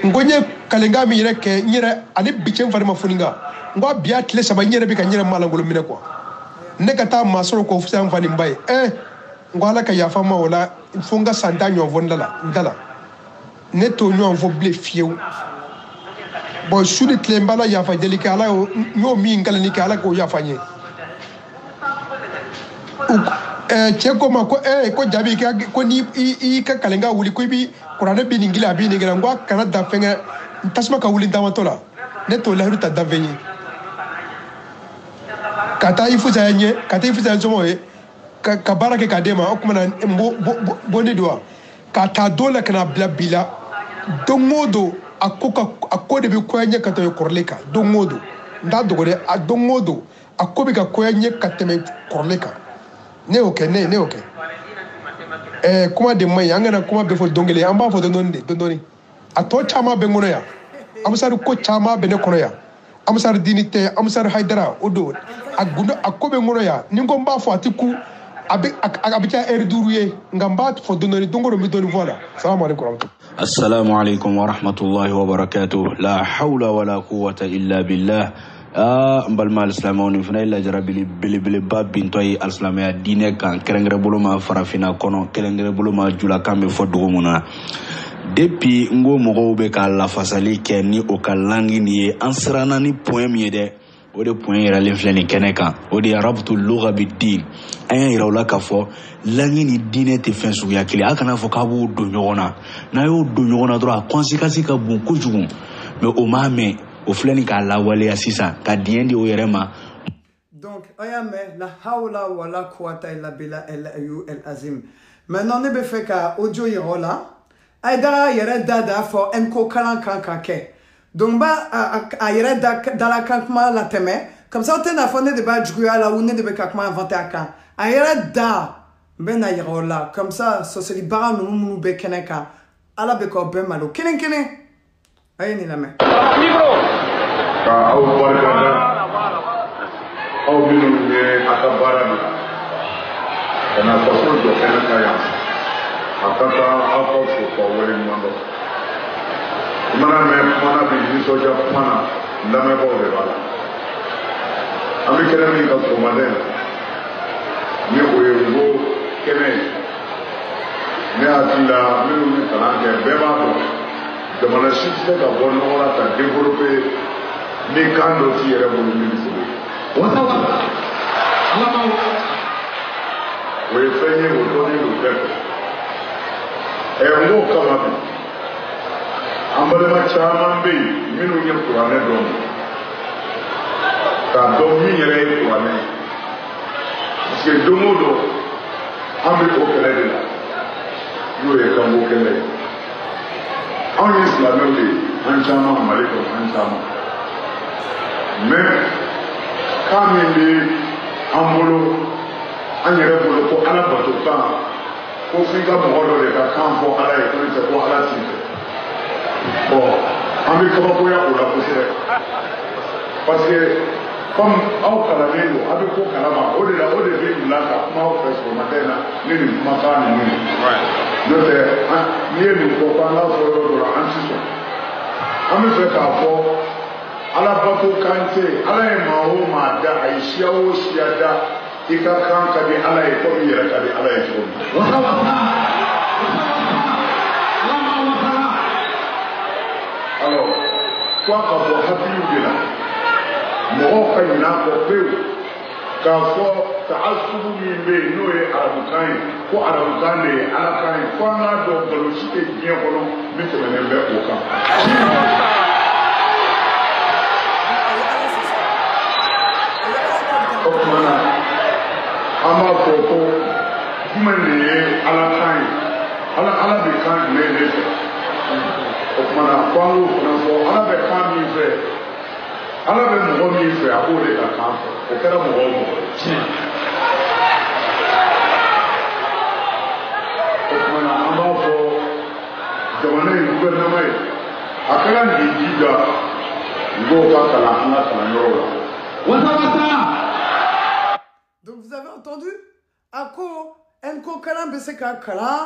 n ko n ye kalenkan min yɛrɛ kɛ n yɛrɛ ani bi cɛ n fari ma foni kan n ko a bi a tile saba n yɛrɛ bɛ ka n yɛrɛ malangolo minɛ quoi ne ka taa maa sɔrɔ k'o fisaya n fa ni n ba ye n ko Ala ka yafa n ma o la fo n ka san 10 ɲɔgɔn fɔ n da la ne t'o ɲɔgɔn fɔ bilen fiyewu bon su ni tile n b'Ala yafa deli kɛ Ala n y'o min kaleni kɛ Ala k'o yafa n ye cɛ ko ma ko jaabi ko ni i ka kalenkan wuli ko i bi kuranɛ bi nin gila a bi nin gila n ko a kana dan fɛnkɛ tasuma ka wuli n taamatɔ la ne t'o layidu ta danfɛn ye ka taa i fisaya n ye ka taa i fisaya n somɔgɔw ye ka baara kɛ k'a d'e ma o tuma na n bɔ ne don wa k'a ta don la ka na bila bi la don o don a ko de bɛ koya ɲɛ ka tɛmɛ kɔrɔlen kan don o don n t'a dogo dɛ a don o don a ko bɛ ka koya ɲɛ ka tɛmɛ kɔrɔlen kan ne y'o kɛ ne y'o kɛ kuma de man ɲi an kana kuma bɛɛ fɔ don kelen an b'a fɔ dɔɔni a tɔ caman bɛ n kɔnɔ yan Amusari ko caman bɛ ne kɔnɔ yan Amusari Dini tɛ Amusari Hayidara o don a ko bɛ n kɔnɔ yan ni n ko n b'a fɔ a tɛ ku a bɛ kɛ heure 5 ye nka n b'a fɔ dɔɔni don o don n bɛ dɔɔni fɔ a la salamu aleykum. Assalamu alaikum wa rahmatullahi wa barakatuh. La hawla wa la quwwata illa billah. n balima alisilamɛw nin fana ye lajara belebeleba bintɔ ye alisilamɛya diinɛ kan kɛrɛnkɛrɛn bolo ma farafina kɔnɔ kɛrɛnkɛrɛn bolo ma julakan bɛ fɔ dugu mun na depuis n ko mɔgɔw bɛ ka lafasali kɛ ni o ka langi nin ye an siranna ni point min ye dɛ o de point yiralen filɛ nin kɛnɛ kan o de ye arabutu lugha bid-din an y'a yira u la k'a fɔ langi ni diinɛ tɛ fɛn suguya kelen a kana fɔ k'a b'o don ɲɔgɔn na n'a y'o don ɲɔgɔn na dɔrɔn a conséquence ka bon kojugu mais o m'a mɛn o filɛ nin k'a lawaleya sisan ka diɲɛ di o yɛrɛ ma. Donc on y'a mɛn la hawla wala quwwata illa billah el azim. Maintenant ne bɛ fɛ ka audio yir'o la Hayidara yɛrɛ da d'a fɔ NCO kalan kan ka kɛ donc ba a yɛrɛ da la kan kuma la tɛmɛ comme ça o tɛna fɔ ne de b'a juguya la ou ne de bɛ ka kuma inventer a kan a yɛrɛ da n bɛ na yir'o la comme ça sɔsɔlibaga ninnu minnu bɛ kɛnɛ kan Ala bɛ k'aw bɛɛ malo kelen kelen a ye nin lamɛn. Ka aw barikada aw minnu bɛ a ka baara na ka na faso jɔ kɛnɛ kan yan a ka kan aw ka fo ka waleɲuman dɔn i mana mɛn kumana bi nisɔndiya kuma na lamɛnbaaw de b'a la an bɛ kɛnɛ min ka sɔgɔmaden ni o ye n ko kɛnɛ ye ne hakili la minnu bɛ kalan kɛ bɛɛ b'a dɔn jamana si tɛ se ka bɔ nɔgɔ la ka développer ni kan dɔ t'i yɛrɛ bolo min bɛ se wasa o ye fɛn ye o dɔnnen don bɛɛ fɛ n b'o kama bi an balima caman bɛ yen minnu ye kuranɛ dɔn k'a dɔn min yɛrɛ ye kuranɛ ye parce que don o don an bɛ o kɛlɛ de la n'o ye kanko kɛlɛ ye anw ye silamɛw de ye an caman Mali kɔnɔ an caman mais kan min bɛ an bolo an yɛrɛ bolo ko ala bato kan ko f'i ka mɔgɔ dɔ de ka kan fɔ ala ye ko ne tɛ ko ala t'i fɛ bon an bɛ kabakoya o la kosɛbɛ parce que comme aw kalannen don aw bɛ ko kalama o de la o de bɛ bila ka kuma aw fɛ sɔgɔmada in na ni nin kumakan ninnu ye n'o tɛ n'i ye nin fɔ k'an ka fɔ yɔrɔ dɔ la an ti sɔn an bɛ fɛ k'a fɔ ala bato kan tɛ ala ye maa o maa da a ye siya o siya da i ka kan ka di ala ye komi i yɛrɛ ka di ala ye cogo min. alors f'a ka bɔ hakiliw de la mɔgɔw ka ɲinɛ a kɔ pewu k'a fɔ taasubu min bɛ yen n'o ye arabukan ye ko arabukan de ye alakan ye fo an k'a dɔn nkalonsi tɛ diɲɛ kɔnɔ min tɛmɛnen bɛ o kan. o tuma na an b'a fɔ ko jumɛn de ye alakan ye ala bɛ kan jumɛn de fɛ o tuma na fo an k'o fana fɔ ala bɛ kan min fɛ ala bɛ mɔgɔ min fɛ a b'o de ka kan fɛ o kɛra mɔgɔ o mɔgɔ o tuma na an b'a fɔ jamana in gouvernement ye a kɛra nin jija mɔgɔw ka kalan an ka kalanyɔrɔw la. Donc vous avez entendu ako enko kalan bɛ se ka kalan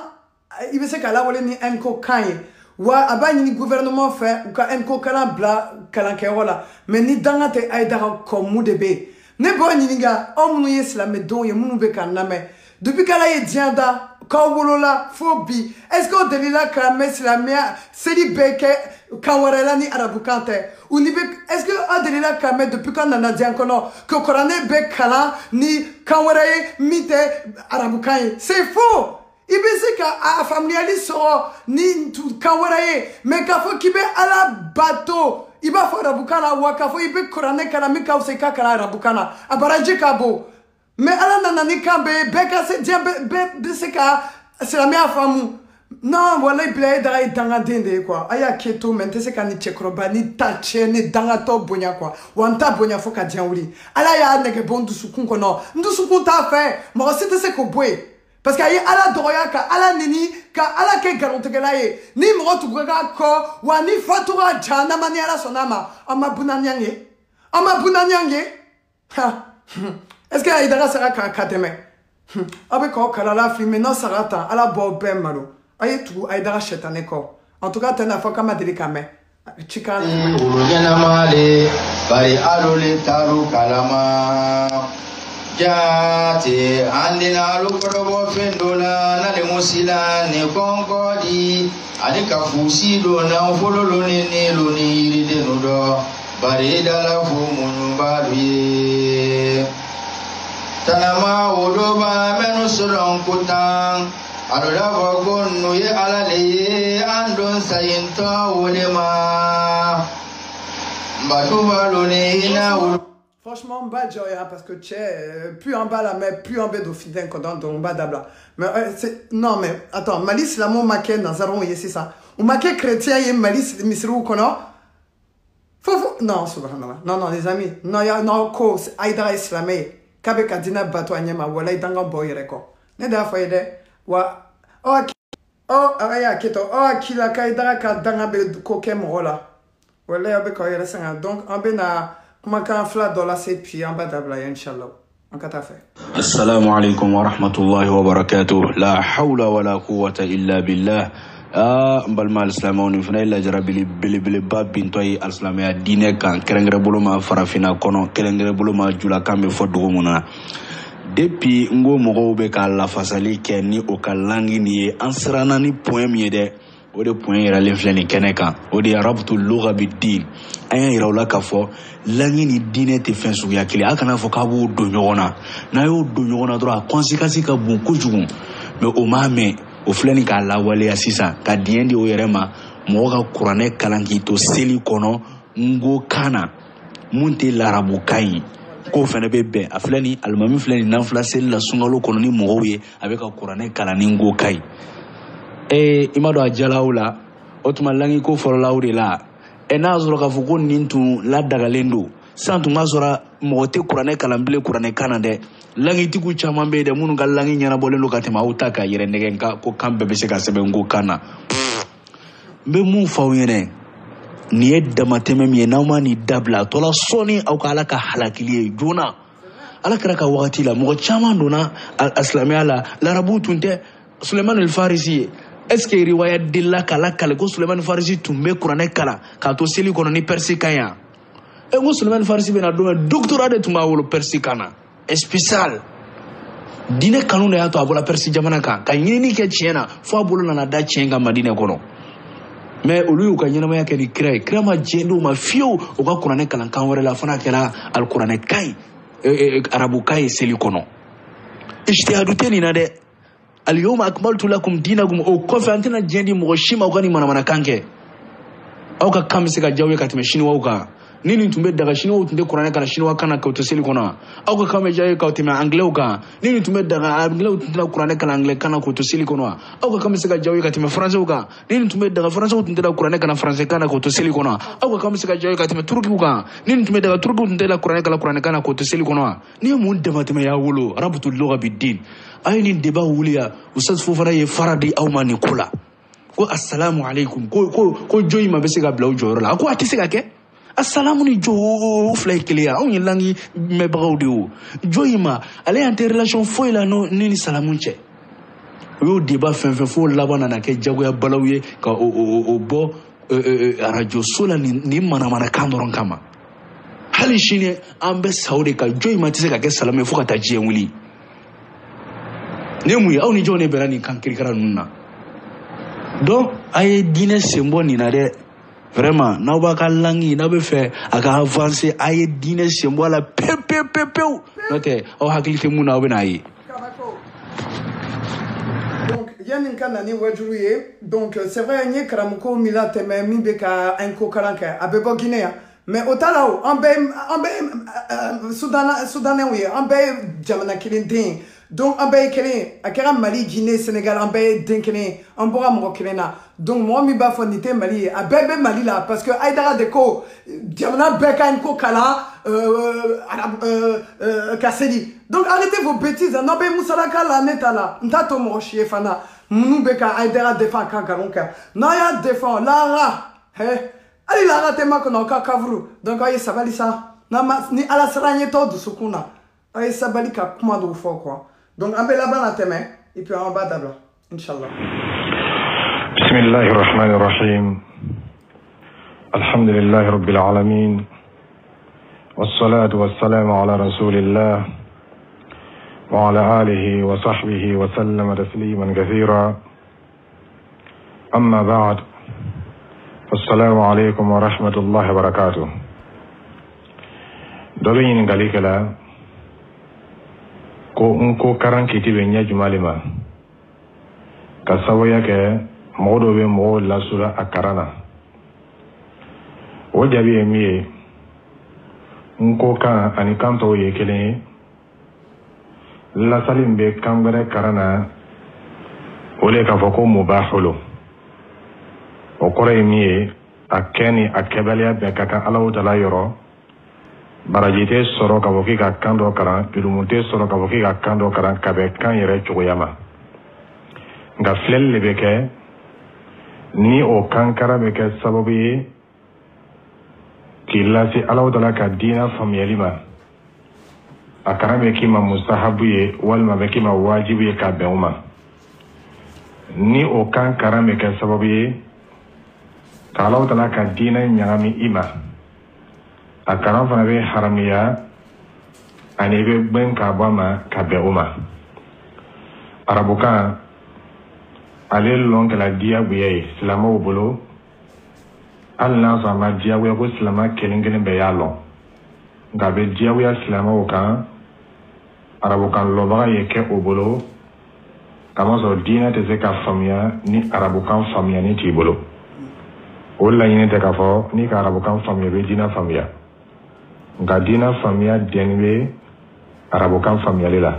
i bɛ se ka lawale ni enko kan ye wa a b'a ɲini gouvernement fɛ u ka enko kalan bila kalankɛyɔrɔ la mais ni danga tɛ Aidara kɔ mun de bɛ yen ne b'aw ɲininka aw minnu ye silamɛdenw ye minnu bɛ k'an lamɛn depuis qu'Ala ye diɲɛ da k'aw wolola fo bi est ce que aw delila ka mɛn silamɛya seli bɛɛ kɛ kan wɛrɛ la ni arabukan tɛ ou ni bɛ est ce que aw delila ka mɛn depuis qu'aw nana diɲɛ kɔnɔ que kuranɛ bɛ kalan ni kan wɛrɛ ye min tɛ arabukan ye c'est faux. I bɛ se ka a faamuyali sɔrɔ ni kan wɛrɛ ye mais k'a fɔ k'i bɛ ala bato i b'a fɔ arabukan na wa k'a fɔ i bɛ kuranɛ kalan min ka fisa i ka kalan arabukan na a baraji ka bon mais ala nana ni kan bɛɛ ye bɛɛ ka se diɲɛ bɛɛ bɛ se ka silamɛya faamu non walayi bila e daga ye dangaden de ye quoi a y'a kɛ to mais n tɛ se ka ni cɛkɔrɔba ni ta cɛ ni dangatɔ bonya quoi wa n t'a bonya fo ka diɲɛ wuli ala y'a nɛgɛ bɔ n dusukun kɔnɔ n dusukun t'a fɛ mɔgɔ si tɛ se k'o bɔ yen. Parce que ayi ala dɔgɔya ka ala nini ka ala kɛ nkalontigɛla ye ni mɔgɔ tugura kɔ wa ni fatura jahanama ni ala sɔnna ma an ma bunaniya ye an ma bunaniya ye est ce que Aidara sera ka tɛmɛ aw bɛ k'aw kalala filmer n'aw sara tan ala b'aw bɛɛ malo a ye tugu Aidara sɛtanɛ kɔ en tout cas tɛ n'a fɔ k'a ma deli ka mɛn ci kan. ɲɛnamale bari alole taru kalama. Jate andina lukorobo fendola na le musila ne konkodi ani kafusi do na fololo ne lo ni iride no do bare dala fu munumbaluye tanama wodoba menu soron kutan adoda vogonu ye alale andon sayinto wodema mbatuba lo ne ina Franchement, on va joya parce que tu es plus en bas la mer, plus en bas d'Ofiden quand on va d'abla. Mais non, mais attends, Malis la mon maquet dans Zaron, c'est ça. Ou maquet chrétien, il y a Malis misrou kono. Non, subhanallah. Non, les amis. Non, il y a non cause. Aidara islamé. Kabe kadina bato anyema wala idanga boy reko. Ne da fa ide wa aya kito akila kaidara ka danga be koke mola. Wala ya be ko yere sanga. Donc on be na comment quand flat dans la c'est puis en bas d'abla inchallah. En kata fait. Assalamu alaikum wa rahmatullahi wa barakatuh. La hawla wa la quwwata illa billah. Mbalma al-Islamawni fana ila jarabili bili babintoy al-Islamaya dine kan kerengre boloma farafina kono kerengre boloma jula kambe fodugo muna depuis ngo mogo be ka la fasali ke ni o ka langi ni ansrana ni point mi de o de point yiralen filɛ nin kɛnɛ kan o de rabtu lugha bid-din an y'a yira o la k'a fɔ langi ni diinɛ tɛ fɛn suguya kelen a kana fɔ k'a b'o don ɲɔgɔn na n'a y'o don ɲɔgɔn na dɔrɔn a conséquence ka bon kojugu mais o m'a mɛn o filɛ nin k'a lawaleya sisan ka diɲɛ di o yɛrɛ ma mɔgɔ ka kuranɛ kalan k'i to seli kɔnɔ ngo kan na mun tɛ larabukan ye k'o fana bɛ bɛn a filɛ nin alimami filɛ nin n'an filɛ seli la sunkalo kɔnɔ ni mɔgɔw ye a bɛ ka kuranɛ kalan ni ngo kan ye i ma dɔn a jalaw la o tuma langi ko fɔlɔlaw de la n'a y'a sɔrɔ k'a fɔ ko nin tun ladagalen don san tun b'a sɔrɔ mɔgɔ tɛ kuranɛ kalan bilen kuranɛ kan na dɛ langitigiw caman bɛ yen dɛ minnu ka langi ɲɛnabɔlen don ka tɛmɛ aw ta ka yɛrɛ nɛgɛ ko kan bɛɛ bɛ se ka sɛbɛn ngo kan na n bɛ mun fɔ aw ɲɛna nin ye damatɛmɛ min ye n'aw ma nin dabila a tɔla sɔɔni aw ka ala ka halakili ye joona ala kɛra ka wagati la mɔgɔ caman donna a silamɛya la larabuw tun tɛ Sulemani Farisi ye est-ce que riwaya delila k'a lakale ko Sulemani Farisi tun bɛ kuranɛ kalan k'a to seli kɔnɔ ni persikan yan n ko Sulemani Farisi bɛna don min doctorat de tun b'a bolo persikan na spécial diinɛ kanu de y'a to a bɔra Persi jamana kan ka ɲinini kɛ tiɲɛ na fo a bolo nana da tiɲɛ kan Madinɛ kɔnɔ mais olu y'u ka ɲɛnamaya kɛ ni kira ye kira ma diɲɛ d'u ma fiyewu u ka kuranɛ kalan kan wɛrɛ la fana kɛra alikuranɛ kan ye arabukan ye seli kɔnɔ ijtihadu tɛ nin na dɛ al-yawma akmaltu lakum dinakum o kɔfɛ an tɛna diɲɛ di mɔgɔ si ma aw ka nin manamanakan kɛ aw ka kan bɛ se ka diya aw ye ka tɛmɛ siniwaw kan ni nin tun bɛ daga siniwaw tun tɛ kuranɛ kalan siniwa kan na k'o to seli kɔnɔ aw ka kan bɛ diya aw ye ka tɛmɛ anglais kan ni nin tun bɛ daga anglais tun tɛna kuranɛ kalan anglais kan na k'o to seli kɔnɔ aw ka kan bɛ se ka diya aw ye ka tɛmɛ français kan ni nin tun bɛ daga français tun tɛna kuranɛ kalan français kan na k'o to seli kɔnɔ aw ka kan bɛ se ka diya aw ye ka tɛmɛ turukiw kan ni nin tun bɛ daga turukiw tun tɛna kuranɛ kalan kuranɛ kan na k'o to seli kɔnɔ ni ye mun damatɛmɛ y'a wolo rabtu lugha bid-din a ye nin débat wuli ya Ustaz Fofana ye fara di aw ma nin ko la ko assalamu alaikum ko jɔn in ma bɛ se ka bila o jɔyɔrɔ la a ko a tɛ se ka kɛ assalamu ni jɔ o fila ye kelen ye anw ye langi mɛnbagaw de o jɔn in ma ale y'an tɛ relation foyi la ne ni salamu cɛ o y'o débat fɛn fɛn fo laban nana kɛ jagoya balaw ye ka o bɔ radio so la nin manamanakan dɔrɔn kama hali sini an bɛ sa o de kan jɔn in ma tɛ se ka kɛ salamu ye fo ka taa diɲɛ wuli ne mun ye aw ni jɔn de bɛnna nin kan kirikara ninnu na donc a ye diinɛ sen bɔ nin na dɛ vraiment n'aw b'a ka langi n'aw bɛ fɛ a ka avancer a ye diinɛ sen bɔ a la pewu n'o tɛ aw hakili tɛ mun na aw bɛ n'a ye. donc yanni ka na ni wajuru ye donc c'est vrai n ye karamɔgɔ min latɛmɛ min bɛ ka an ko kalan kɛ a bɛ bɔ Guinée yan mais o t'a la o an bɛ sudanɛw ye an bɛɛ ye jamana kelen den ye donc an bɛɛ ye kelen ye a kɛra Mali Guinée Sénégal an bɛɛ ye den kelen ye an bɔra mɔgɔ kelen na donc mɔgɔ min b'a fɔ nin tɛ Mali ye a bɛɛ bɛ Mali la parce que Aïdara de ko jamana bɛɛ ka ɲi ko kalan ka seli donc arrêtez vos bêtises n'aw bɛ musalaka la ne ta la n t'a to mɔgɔ si ye fana minnu bɛ ka Aïdara défend ka nkalon kɛ n'a y'a défend Lara hali Lara tɛ makɔnɔ aw ka kafuru donc aw ye sabali sa ni Ala sera an ye t'aw dusukun na aw ye sabali ka kuma dɔw fɔ quoi. Donc, on va la tête, et puis on va d'abord, Inch'Allah. Bismillahir Rahmanir Rahim. Alhamdulillahi Rabbil Alamin. Wassalatu wassalamu ala Rasulillah. Wa ala alihi wa sahbihi wa sallama tasliman kathira. Amma ba'd. Assalamu alaikum wa rahmatullahi wa barakatuh. Dole yin galikala. Ko nko karan kiti be nya jumale ma ka sawaya ke modo be mo la sura akarana o jabi emi nko kan ani kanto ye kelen la salim be kangare karana ole ka foko mubahulu o kore emi akeni akebaliya be kaka Allahu ta'ala yoro barajite soro ka boki ka kando karan pilumute soro ka boki ka kando karan ka be kan yere cogoyama nga flel le be ke ni o kankara be ke sababu ye kilasi Allahu ta'ala ka dina famiyalima akara be kima mustahabu ye walma be kima wajibu ye ka be uma ni o kankara be ke sababu ye ka Allahu ta'ala ka dina nyangami ima a karan fana bɛ haramiya ani bɛ gbɛn ka bɔ a ma ka bɛn o ma arabukan ale lɔn kɛla diyagoya ye silamɛw bolo hali n'a sɔrɔ a ma diyagoya ko silamɛ kelen kelen bɛɛ y'a lɔn nka a bɛ diyagoya silamɛw kan arabukan lɔbaga ye kɛ o bolo kamasɔrɔ diinɛ tɛ se ka faamuya ni arabukan faamuyani t'i bolo o laɲini tɛ k'a fɔ n'i ka arabukan faamuya i bɛ diinɛ faamuya nka diinɛ faamuya dɛnni bɛ arabukan faamuyali la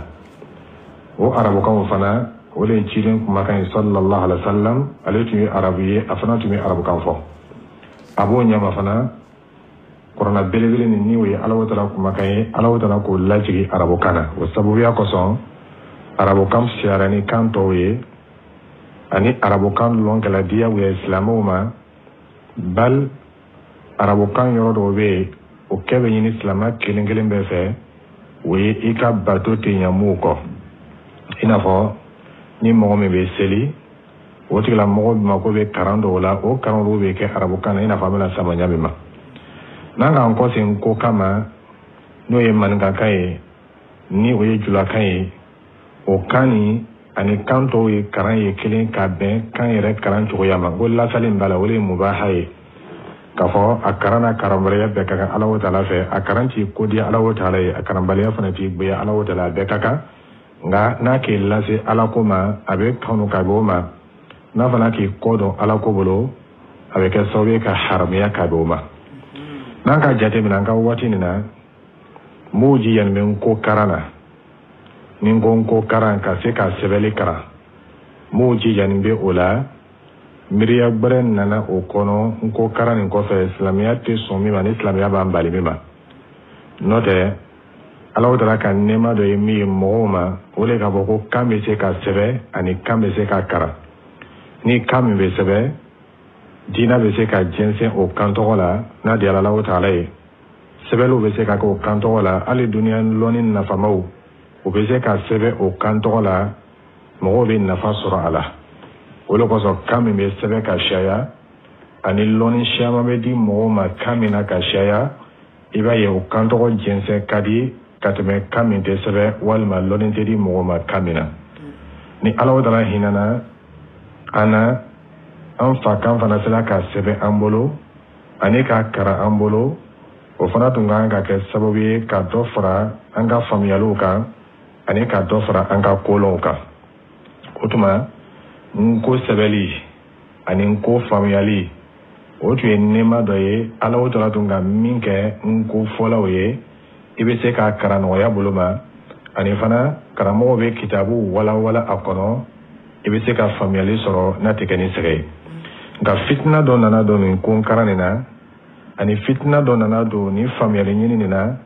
o arabukanw fana o de ye cilen kumakan ye sallallahu alaihi wa sallam ale tun ye arabu ye a fana tun bɛ arabukan fɔ a b'o ɲɛma fana kuranna belebele ni o ye Alahu Taala kumakan ye Alahu Taala k'o lajigi arabukan na o sababuya kosɔn arabukan fisayara ni kan tɔw ye ani arabukan lɔn kɛla diyagoya ye silamɛw ma bal arabukan yɔrɔ dɔw bɛ yen o kɛ bɛ ɲini silamɛ kelen kelen bɛɛ fɛ o ye i ka bato tɛ ɲɛ mun kɔ i n'a fɔ ni mɔgɔ min bɛ seli o tigilamɔgɔ mako bɛ karan dɔw la o karan dɔw bɛ kɛ arabukan na i n'a fɔ an bɛna samaɲa min ma n'an k'an kɔsegin ko kama n'o ye maninkakan ye ni o ye julakan ye o kan ni ani kan tɔw ye karan ye kelen ka bɛn kan yɛrɛ karan cogoya ma ko lasali min b'a la o de ye mubaha ye k'a fɔ a karan n'a karanbaliya bɛɛ ka kan Alahu Taala fɛ a karan t'i ko di Alahu Taala ye a karanbaliya fana t'i gboya Alahu Taala a bɛɛ ka kan nka n'a k'i lase Ala ko ma a bɛ kanu ka bɛ o ma n'a fana k'i kɔ dɔn Ala ko bolo a bɛ kɛ sababu ye ka haramuya ka bɛ o ma n'an ka jateminɛ an ka waati nin na m'o jija nin bɛ n ko karan na ni n ko n ko karan ka se ka sɛbɛnni karan m'o jija nin bɛ o la miiriya gbɛrɛ nana o kɔnɔ n ko karan nin kɔfɛ silamɛya tɛ sɔn min ma ni silamɛya b'an bali min ma n'o tɛ Alahu Taala ka nɛɛma dɔ ye min ye mɔgɔw ma o de ka fɔ ko kan bɛ se ka sɛbɛn ani kan bɛ se ka karan ni kan min bɛ sɛbɛn diinɛ bɛ se ka jɛnsɛn o kan tɔgɔ la n'a diyara Alahu Taala ye sɛbɛnniw bɛ se ka kɛ o kan tɔgɔ la hali duniya lɔnni nafamaw o bɛ se ka sɛbɛn o kan tɔgɔ la mɔgɔw bɛ nafa sɔrɔ a la o de kosɔn kan min bɛ sɛbɛn ka caya ani lɔnni caman bɛ di mɔgɔw ma kan min na ka caya i b'a ye o kan tɔgɔ jɛnsɛn ka di ka tɛmɛ kan min tɛ sɛbɛn walima lɔnni tɛ di mɔgɔw ma kan min na ni Alahu Taala hinɛna an na an fa kan fana sera ka sɛbɛn an bolo ani ka karan an bolo o fana tun kan ka kɛ sababu ye ka dɔ fara an ka faamuyaliw kan ani ka dɔ fara an ka kolonw kan o tuma n ko sɛbɛnli ani n ko faamuyali o tun ye nɛɛma dɔ ye Alahu Taala tun ka min kɛ n ko fɔlaw ye i bɛ se ka karan nɔgɔya bolo ma ani fana karamɔgɔw bɛ kitabu walawala a kɔnɔ i bɛ se ka faamuyali sɔrɔ n'a tɛ kɛ ni sɛgɛn ye nka fitina dɔ nana don nin ko karan nin na ani fitina dɔ nana don nin faamuyali ɲini nin na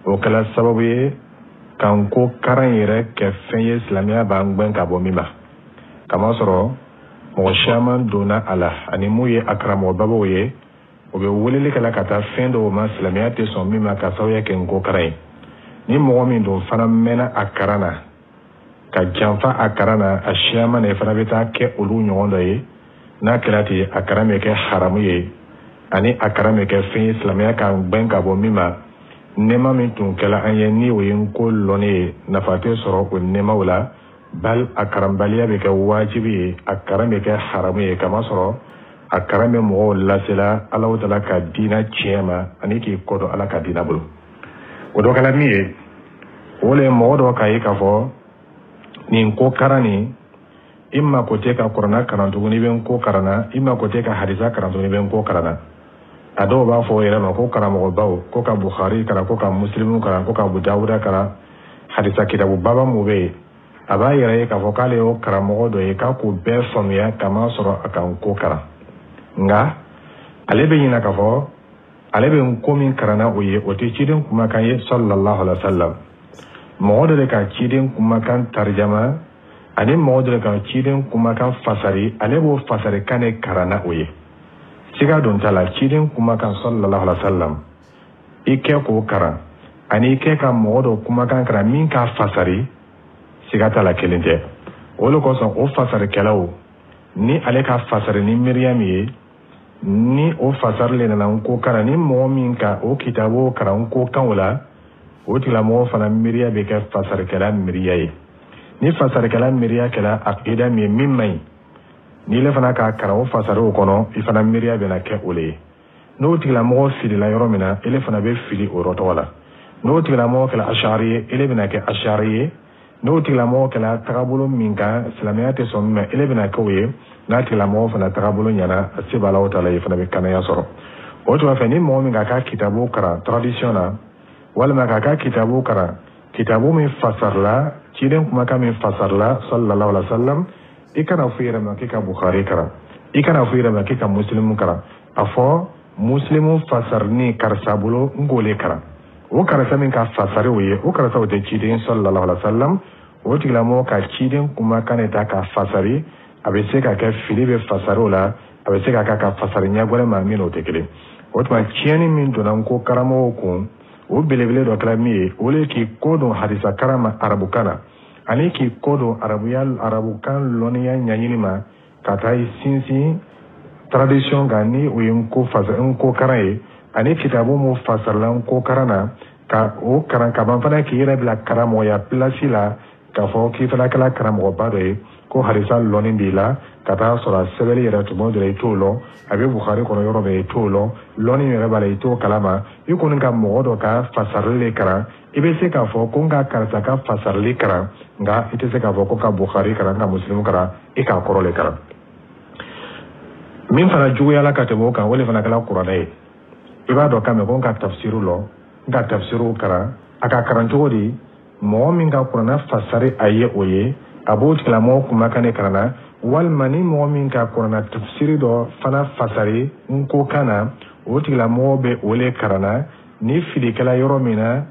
o kɛla sababu ye kan ko karan yɛrɛ kɛ fɛn ye silamɛya b'an gbɛn ka bɔ min ma kamasɔrɔ mɔgɔ caman donna a la ani mun ye a karamɔgɔbabaw ye o bɛ weleli kɛla ka taa fɛn dɔw ma silamɛya tɛ sɔn min ma ka sababuya kɛ n ko karan ye ni mɔgɔ min don fana mɛnna a karan na ka janfa a karan na a caman de fana bɛ taa kɛ olu ɲɔgɔn dɔ ye n'a kɛra ten a karan bɛ kɛ haramu ye ani a karan bɛ kɛ fɛn ye silamɛya kan gbɛn ka bɔ min ma nɛɛma min tun kɛla an ye ni o ye n ko lɔnni ye nafa tɛ sɔrɔ o nɛɛmaw la bal a karanbaliya bɛ kɛ wajibi ye a karan bɛ kɛ haramu ye kamasɔrɔ a karan bɛ mɔgɔw lasela Alahu Taala ka diinɛ tiɲɛ ma ani k'i kɔdɔn Ala ka diinɛ bolo o dɔ kɛla min ye o le ye mɔgɔ dɔ k'a ye k'a fɔ nin ko karan nin i mako tɛ ka kuranna karan tuguni i bɛ n ko karan na i mako tɛ ka hadisa karan tuguni i bɛ n ko karan na a dɔw b'a fɔ o yɛrɛ ma ko karamɔgɔbaw ko ka Bukhari karan ko ka Muslimu karan ko ka Abu Dawuda karan hadisa kitabu baba mun bɛ yen a b'a yɛrɛ ye k'a fɔ k'ale y'o karamɔgɔ dɔ ye k'a k'o bɛɛ faamuya kamasɔrɔ a ka n ko karan nka ale bɛ ɲinɛ k'a fɔ ale bɛ n ko min karanna o ye o tɛ ciden kumakan ye sallallahu alaihi wa sallam mɔgɔ dɔ de ka ciden kumakan tarijama ani mɔgɔ dɔ de ka ciden kumakan fasari ale b'o fasari kan de karanna o ye siga don t'a la ciden kumakan sallallahu alaihi wa sallam i kɛ k'o karan ani i kɛ ka mɔgɔ dɔ kumakan karan min k'a fasari siga t'a la kelen tɛ o de kosɔn o fasarikɛlaw ni ale ka fasari ni miiriya min ye ni o fasari le nana n ko karan ni mɔgɔ min ka o kitabu karan n ko kan o la o tigilamɔgɔ fana miiriya bɛ kɛ fasarikɛla miiriya ye ni fasarikɛla miiriya kɛra akida min ye min man ɲi ni le fana ka karan o fasare o kɔnɔ i fana miiriya bɛna kɛ o le ye n'o tigilamɔgɔ filila yɔrɔ min na ele fana bɛ fili o yɔrɔ tɔgɔ la n'o tigilamɔgɔ kɛla ashari ye ele bɛna kɛ ashari ye n'o tigilamɔgɔ kɛla tagabolo min kan silamɛya tɛ sɔn min ma ele bɛna kɛ o ye n'a tigilamɔgɔ fana tagabolo ɲɛna a se b'a la o ta la i fana bɛ kanaya sɔrɔ o tuma fɛ ni mɔgɔ min k'a ka kitabu kalan tradition na walima k'a ka kitabu kalan kitabu min fasarila ciden kumakan min fasarila sallallahu alaihi wa sallam i kana fɔ i yɛrɛ ma k'i ka bukhari kalan i kana fɔ i yɛrɛ ma k'i ka muslimu kalan a fɔ muslimu fasarini karisa bolo n k'o le kalan o karisa min ka fasari o ye o karisa o tɛ ciden sallallahu alaihi wa sallam o tigilamɔgɔ ka ciden kumakan de ta ka fasari a bɛ se ka kɛ fili bɛ fasari o la a bɛ se ka kɛ ka fasari ɲɛgwɛrɛ ma min o tɛ kelen o tuma tiɲɛni min donna n ko karamɔgɔw kun o belebele dɔ kɛra min ye o le k'i ko don hadisa karama arabukan na ani k'i ko don arabukan lɔnniya ɲɛɲini ma ka taa i sinsin tradition kan ni o ye n ko karan ye ani kitabu mun fasarila n ko karan na ka o karan ka ban fana k'i yɛrɛ bila karamɔgɔya pilasi la k'a fɔ k'i fana kɛra karamɔgɔba dɔ ye ko hadisa lɔnni b'i la ka taa sɔrɔ a sɛbɛnni yɛrɛ tuma dɔ la i t'o lɔn a bɛ bukhari kɔnɔ yɔrɔ bɛɛ i t'o lɔn lɔnni yɛrɛ b'a la i t'o kalama i kɔni ka mɔgɔ dɔ ka fasarili le kalan i bɛ se k'a fɔ ko n ka karisa ka fasarili kalan nka i tɛ se k'a fɔ ko ka bukhari kalan ka muslimu kalan i k'a kɔrɔ le kalan min fana juguyala ka tɛmɛ o kan o de fana kɛra kuranɛ ye i b'a dɔn k'a mɛn ko n ka tafsiru lɔn n ka tafsiru kalan a ka kalan cogo di mɔgɔ min ka kuranɛ fasari a ye o ye a b'o tigilamɔgɔ kumakan de kalan na walima ni mɔgɔ min ka kuranɛ tafsiri dɔ fana fasari n ko kan na o tigilamɔgɔ bɛ o le kalan na ni filikɛla yɔrɔ min na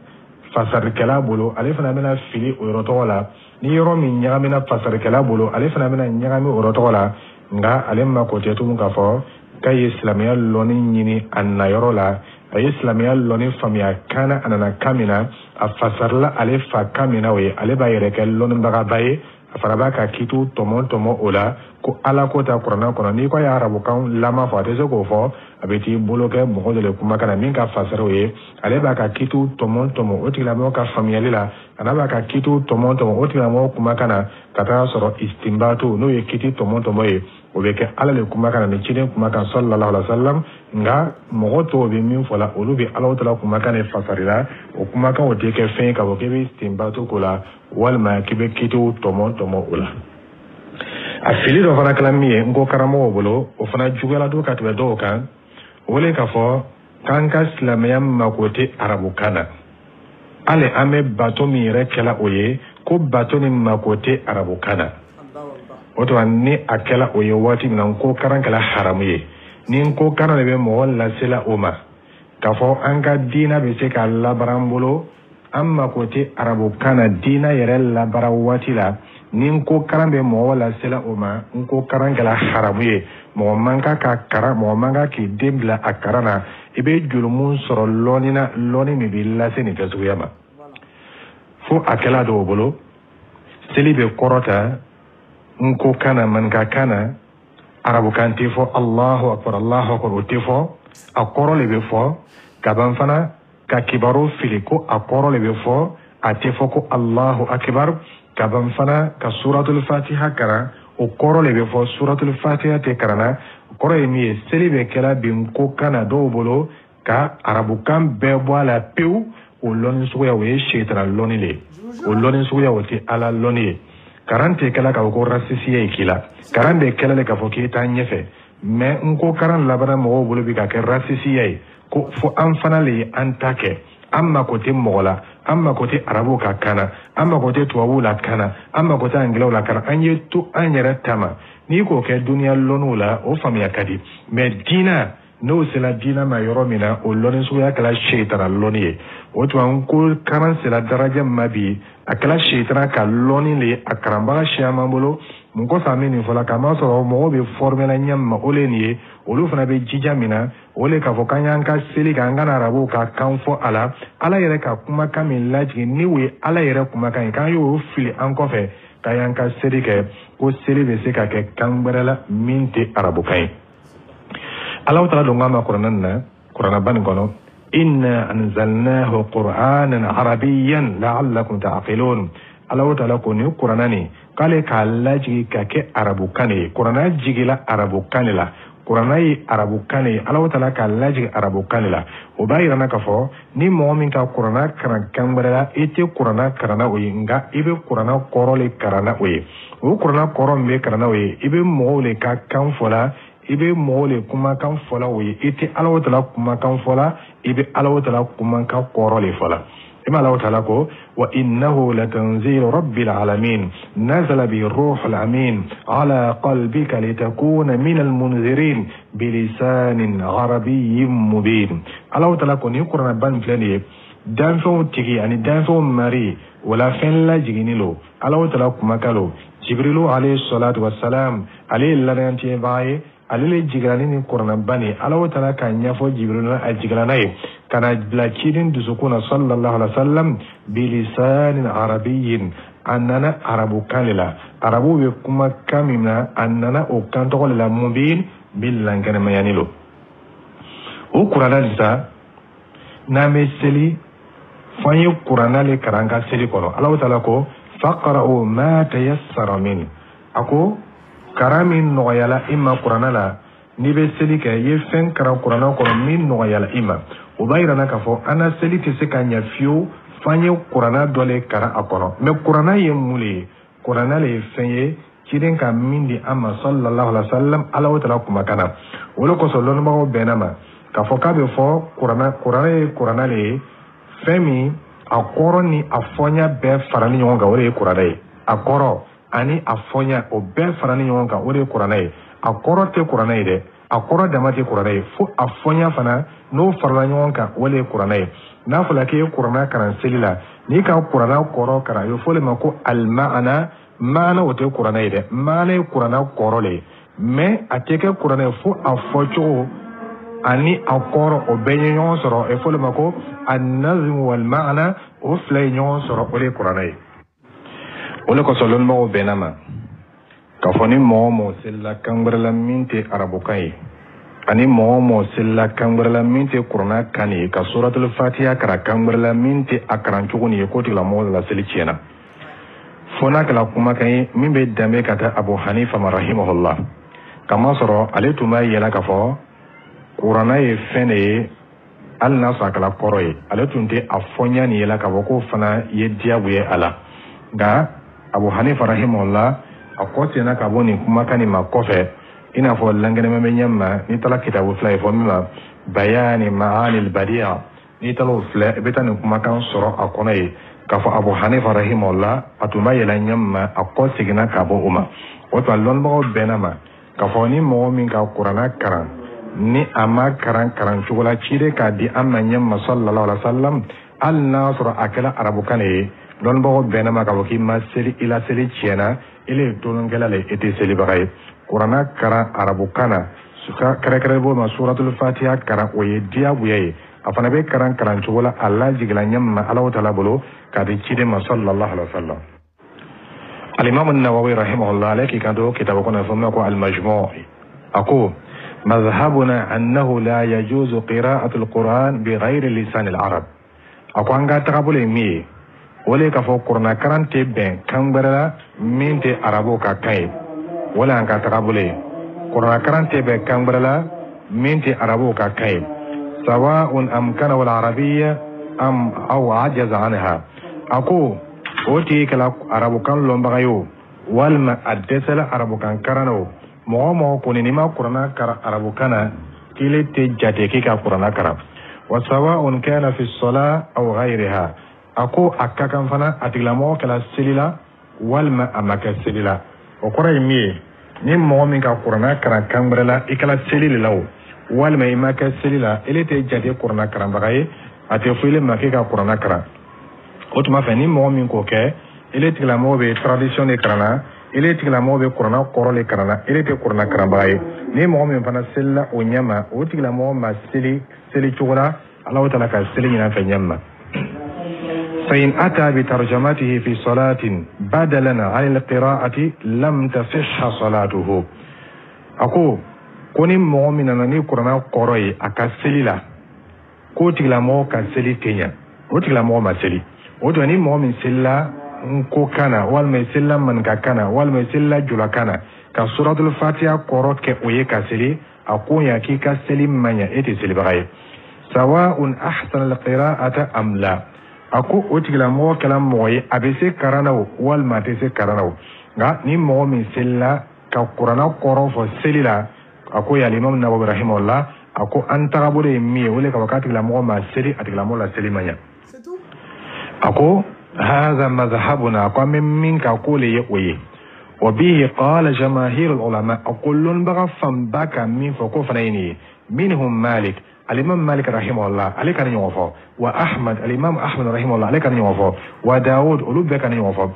fasarikɛla bolo ale fana bɛna fili o yɔrɔ tɔgɔ la ni yɔrɔ min ɲagamina fasarikɛla bolo ale fana bɛna ɲagami o yɔrɔ tɔgɔ la nka ale ma ko tɛ tugun k'a fɔ k'a ye silamɛya lɔnni ɲini a nayɔrɔ la a ye silamɛya lɔnni faamuya kan na a nana kan min na a fasarila ale fa kan min na o ye ale b'a yɛrɛ kɛ lɔnnibagaba ye a fana b'a ka kitu tɔmɔ o la ko ala ko ta kuranɛ kɔnɔ n'i ko a ye arabukan lama fɔ a tɛ se k'o fɔ a bɛ t'i bolo kɛ mɔgɔ dɔ le kumakan na min ka fasara o ye ale b'a ka kitu tɔmɔ o tigilamɔgɔ ka faamuyali la a n'a b'a ka kitu tɔmɔ o tigilamɔgɔ kumakan na ka taa sɔrɔ istinbatu n'o ye kiti tɔmɔ ye o bɛ kɛ ala le kumakan na ni ciden kumakan sallallahu alaihi wa sallam nka mɔgɔ tɔw bɛ min fɔ la olu bɛ ala tala kumakan de fasarila o kumakan o tɛ kɛ fɛn ye k'a fɔ k'i bɛ istinbatu ko la walima k'i bɛ kitiw tɔmɔ o la a fili dɔ fana kɛla min ye n ko karamɔgɔw bolo o fana juguyala don ka tɛmɛ dɔw kan o le k'a fɔ k'an ka silamɛya mako tɛ arabukan na hali an bɛ bato min yɛrɛ kɛla o ye ko bato ni mako tɛ arabukan na o tuma ni a kɛla o ye waati min na n ko karan kɛla haramu ye ni n ko karan de bɛ mɔgɔ lasela o ma k'a fɔ an ka diina bɛ se ka labara an bolo an mako tɛ arabukan na diina yɛrɛ labara waati la ni n ko karan bɛ mɔgɔ lasela o ma n ko karan kɛla haramu ye mɔgɔ man kan ka karan mɔgɔ man kan k'i den bila a karan na i bɛ jurumu sɔrɔ lɔnni na lɔnni min b'i lase nin fɛsuguya ma fo a kɛla dɔw bolo seli bɛ kɔrɔta n ko kan na maninka kan na arabukan tɛ fɔ alahu akbar o tɛ fɔ a kɔrɔ le bɛ fɔ ka ban fana ka kibaru fili ko a kɔrɔ le bɛ fɔ a tɛ fɔ ko alahu akbar ka ban fana ka suratul fatiha karan o kɔrɔ le bɛ fɔ suratul fatiha tɛ karanna o kɔrɔ ye min ye seli bɛ kɛla bin ko kan na dɔw bolo ka arabukan bɛɛ bɔ a la pewu o lɔnni suguya o ye shetana lɔnni le ye o lɔnni suguya o tɛ ala lɔnni ye karan tɛ kɛla k'a fɔ ko rasisiya ye k'i la karan bɛ kɛla le k'a fɔ k'i taa ɲɛfɛ mɛ n ko karan labanna mɔgɔw bolo bi ka kɛ rasisiya ye ko fo an fana le ye an ta kɛ an mako tɛ mɔgɔ la an mako tɛ arabu ka kan na an mako tɛ tubabuw la kan na an mako tɛ angilɛw la kan na an ye to an yɛrɛ ta ma n'i k'o kɛ duniya lɔnniw la o faamuya ka di mɛ diina n'o sera diina ma yɔrɔ min na o lɔnni suguya kɛla shetana lɔnni ye o tuma n ko karan sera daraja min ma bi a kɛla shetana ka lɔnni le ye a karanbaga siyaman bolo mun kɔfɛ an bɛ nin fɔ la k'a ma sɔrɔ mɔgɔw bɛ fɔrmela ɲɛ min ma o le nin ye olu fana bɛ jija min na o le k'a fɔ k'an y'an ka seli k'an ka arabuw ka kan fɔ a la ala yɛrɛ ka kumakan min lajigin ni o ye ala yɛrɛ kumakan ye k'an y'o fili an kɔfɛ k'an y'an ka seli kɛ ko seli bɛ se ka kɛ kan wɛrɛ la min tɛ arabukan ye ala taala don k'a ma kuranɛ nin na kuranɛba nin kɔnɔ inna anzalnahu qur'anan arabiyyan la'allakum ta'qilun Allah ta'ala ko ni Qur'ana ni kale ka lajigi ka ke arabu kane Qur'ana jigila arabu kane la Qur'ana yi arabu kane Allah ta'ala ka lajigi arabu kane la o bayira na kafo ni mu'min ka Qur'ana karan kambara ite Qur'ana karana oyi nga ibe Qur'ana korole karana oyi o Qur'ana koron be karana oyi ibe moole ka kan fola ibe moole kuma kan fola oyi ite Allah ta'ala kuma kan fola ibe Allah ta'ala kuma kan korole fola إما الله تعالى وإنه لتنزيل رب العالمين نزل به الروح الأمين على قلبك لتكون من المنذرين بلسان عربي مبين الله تعالى كون يقرأ بان فلاني دانفو تيجي يعني دانفو ماري ولا فين لا جينيلو الله تعالى كما قالوا جبريل عليه الصلاة والسلام عليه اللعنة باي alele jigrani ni Qur'an bani Allah ta'ala kan yafo jibril na ajigranai kana blakidin dusukuna sallallahu alaihi wasallam bilisanin arabiyyin annana arabu kalila arabu be kuma kamina annana o kanto la mubin billangana mayanilo o Qur'an lisa na meseli fanyi Qur'an le karanga seli kono Allah ta'ala ko faqra'u ma tayassara min ako karamin noyala imma Qur'ana la ni be seli ka ye fen kara Qur'ana ko min noyala imma o bayira na ka fo ana seli te se kanya fiu fanye Qur'ana dole kara akono me Qur'ana ye muli Qur'ana le fenye kiden ka mindi amma sallallahu alaihi wasallam ala wala kuma kana wala ko sallallahu ma benama ka fo ka be fo Qur'ana le femi akoro ni afonya be farani nyonga wala Qur'ana e akoro ani afonya o be farani nyonga wala Qur'ana e akoro te Qur'ana e de akoro damati Qur'ana e fo afonya fana no farani nyonga wala Qur'ana e na fula ke Qur'ana karan selila ni ka Qur'ana koro kara yo fole mako al ma'ana o te Qur'ana e de ma'ana Qur'ana koro le me ateke Qur'ana fo afocho ani akoro o benye nyon soro e fole mako an-nazm wal ma'na o flay nyon soro wala Qur'ana e wala ko solon mo benama ka foni mo sella kangbarla minte arabukai ani mo sella kangbarla minte Qur'ana kani ka suratul fatiha kara kangbarla minte akaran chuguni ko tila mo la selichena fona kala kuma kai mimbe dame kata Abu Hanifa rahimahullah kama soro alituma yela ka fo Qur'ana e fene al nasa kala koroy alitunte afonya ni yela ka ko fana ye diabuye ala ga Abu Hanifa rahimahullah akote na kaboni kuma kani makofe ina fo langene menyamma ni tala kitabu fly fo mima bayani maani al-badi'a ni tala fly betani kuma kan soro akonai ka fo Abu Hanifa rahimahullah atuma yela nyamma akote gina kabo uma wato lon bo benama ka fo ni mo min ka Qur'ana karan ni ama karan chugula chide ka di amma nyamma sallallahu alaihi wasallam al-nasr akala arabu kane don bo benama ka woki maseli ila seli chiena ile tolongela le ete seli bagay Qur'ana kara arabu kana suka kare bo ma suratul fatiha kara oye dia buye afana be karan chugula Allah jigla nyamma Allah taala bolo ka di chide ma sallallahu alaihi wasallam al-imam an-nawawi rahimahullah alayhi kando kitabu kuna fama ko al-majmu' ako مذهبنا أنه لا يجوز قراءة القرآن بغير لسان العرب أكو أنغا تقبل مي ولي كفو قرآن كران تبين كنبرلا من تي عربو كاكاي ولا أنغا تقبل قرآن كران تبين كنبرلا من تي عربو كاكاي سواء أمكنه العربية أم أو عجز عنها أكو أوتي كلا عربو كان لنبغيو والما أدسل عربو كان كرانو mo kuni ni ma Qur'ana kara arabu kana kile te jate ki ka Qur'ana kara wa sawa'un kana fi as-salah aw ghayriha ako akakan fana atigla mo kala selila wal ma amaka selila o koray mi ni mo min ka Qur'ana kara kambrela ikala selila law wal ma imaka selila ile te jate Qur'ana kara bagay ate fuile ma ki ka Qur'ana kara o tuma fa ni mo min ko ke ile tigla mo be tradition e karana ile tigla mo be Qur'ana korole karana ile te Qur'ana karambaye ni mo min fana sella o nyama o tigla mo ma seli chugura Allah ta'ala ka seli nyina fa nyama fa in ata bi tarjamatihi fi salatin badalan 'an al-qira'ati lam tasihha salatuhu ako koni mo min na ni Qur'ana koroyi aka selila ko tigla mo ka seli kenya o tigla mo ma seli o to ni mo min sella nko kana walma sella manka kana walma sella jula kana ka suratul fatiha koro ke oye ka seli ako ya ki ka seli manya eti seli bagay sawa'un ahsana alqira'ata am la ako otigla mo kala moy abese karanaw walma tese karanaw nga ni mo min sella ka qur'ana koro fo seli la ako ya imam nawawi rahimahullah ako antarabule mi wole ka wakati la mo ma seli atigla mo la seli manya ako هذا مذهبنا قام منك أقول يقوي وبه قال جماهير العلماء أقول بغفم بك من فوق فنيني منهم مالك الإمام مالك رحمه الله عليك أن يوفى وأحمد الإمام أحمد رحمه الله عليك أن يوفى وداود أولو بك أن يوفى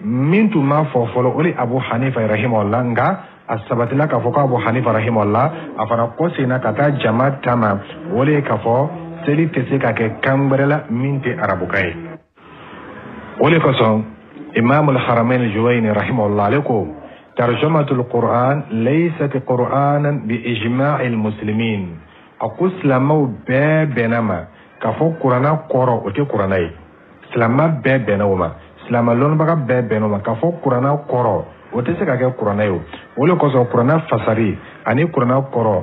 من تما فوفلو أولي أبو حنيفة رحمه الله نغا السبت لك فوق أبو حنيفة رحمه الله أفنا قوسينا كتا جماعة تمام أولي كفو سلي تسيكا كامبرلا من تي أرابوكاي ولكن إمام الحرمين الجويني رحمه الله لكم ترجمة القرآن ليست قرآنا بإجماع المسلمين أقول سلامو بابنما كفو قرآن قرآن وتي قرآني سلاما بابنما سلاما لون بغا بابنما كفو قرآن قرآن وتي سكاكي قرآني ولكن قرآن فسري أني قرآن قرآن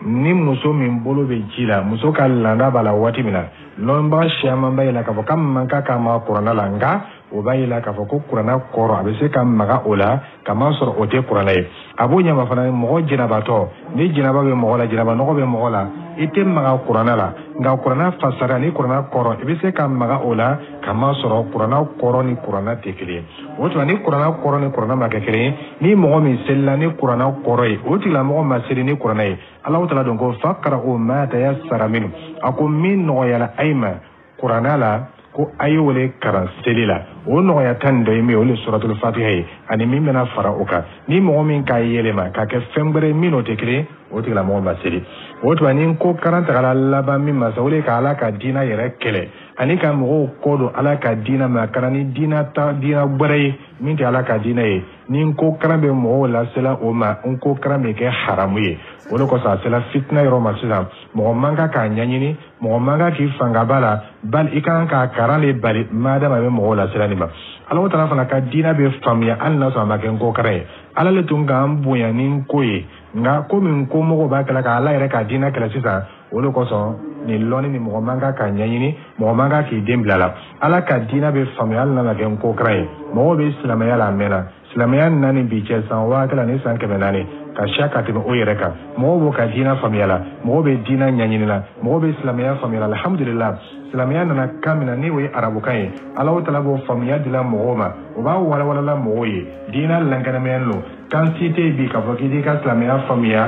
ni muso min bolo be jila muso ka landa bala wati mina lomba shama bayila ka fo kam manka kama qur'ana langa o bayila ka fo ko qur'ana qoro abese kam maga ola kama soro ote qur'ana abu nyama fana mo jinaba to ni jinaba be mo la jinaba no be mo la ite maga qur'ana la nga qur'ana fasara ni qur'ana qoro abese kam maga ola kama soro qur'ana qoro ni qur'ana tekili woto ni qur'ana qoro ni qur'ana maga kele ni mo mi sella ni qur'ana qoro oti la mo ma seri ni qur'ana Allah ta'ala donc faqra'u ma tayassara minhu ako min no yala ayma qur'ana la ko ayole karan selila o no ya tan do mi o le suratul fatiha ani min mena farauka ni mo min ka yelema ka ke fembre mino tekre o tigla mo ba seli o to ani ko karanta kala laba min ma sawle ka ala ka dina yere kele ani ka mo ko do ala ka dina ma karani dina ta dina bare min ti ala ka dina e ni ko karambe mo la sela o ma on ko karambe ke haramu ye o lo ko sa sela fitna yoro ma sila mo manga ka nyanyini mo manga ki fanga bala bal ikan ka karale bali madama be mo la sela ni ba Allah ta'ala fana ka dina be famya Allah sa ma ken ko kare ala le tunga ambuya nin koyi nga ko min ko mo ba kala ka ala yere ka dina kala sisa o lo ko so ni loni ni mo manga ka nyanyini mo manga ki demblala ala ka dina be famya Allah ma ken ko kare mo be islamaya la mena islamaya nani bi che san wa kala ni san ke benani ka shaka tibe o yere ka mo bo ka dina famya la mo be dina nyanyini la mo be islamaya famya la alhamdulillah islamaya nana kamina ni we arabu kai Allah ta'ala bo famya dila mo ma o ba wala wala la mo ye dina langana menlo kan site bi ka fakidi ka islamaya famya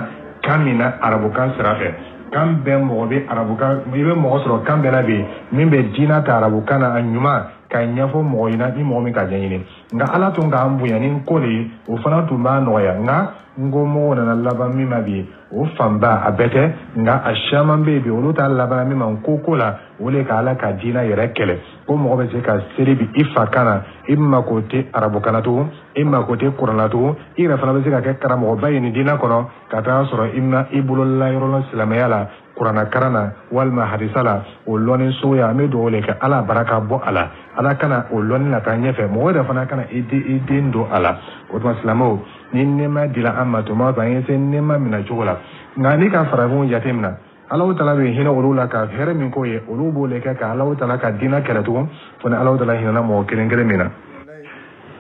kamina arabu kan sirafe kan ben mo be arabu kan mi be mo soro kan be labi min be dina ta arabu kana anyuma ka nyafo mo ina ni mo mi ka janyini nga ala to nga ambuya ni kole o fana to ma noya nga ngomo na laba mi mabi o famba abete nga ashama mbebe o lota laba mi man kokola wole ka ala ka dina yere kele ko mo be se ka seribi ifa kana imma kote arabu kana to imma kote qur'ana to ira fana be se ka ke karamo bayini dina kono ka ta soro imma ibulullah yoro islamiyala qur'ana karana walma hadisala o lonin soya me do wole ka ala baraka bo ala kana o lonin la tanye fe mo da fana kana idindo ala o to islamo ni nema dila amma to ma bayin se nema mina chola ngani ka farabun yatimna Allah ta'ala be hina ulula ka here min ko ye ulubo le ka Allah ta'ala ka dina kala to fona Allah ta'ala hina mo kiren gere mina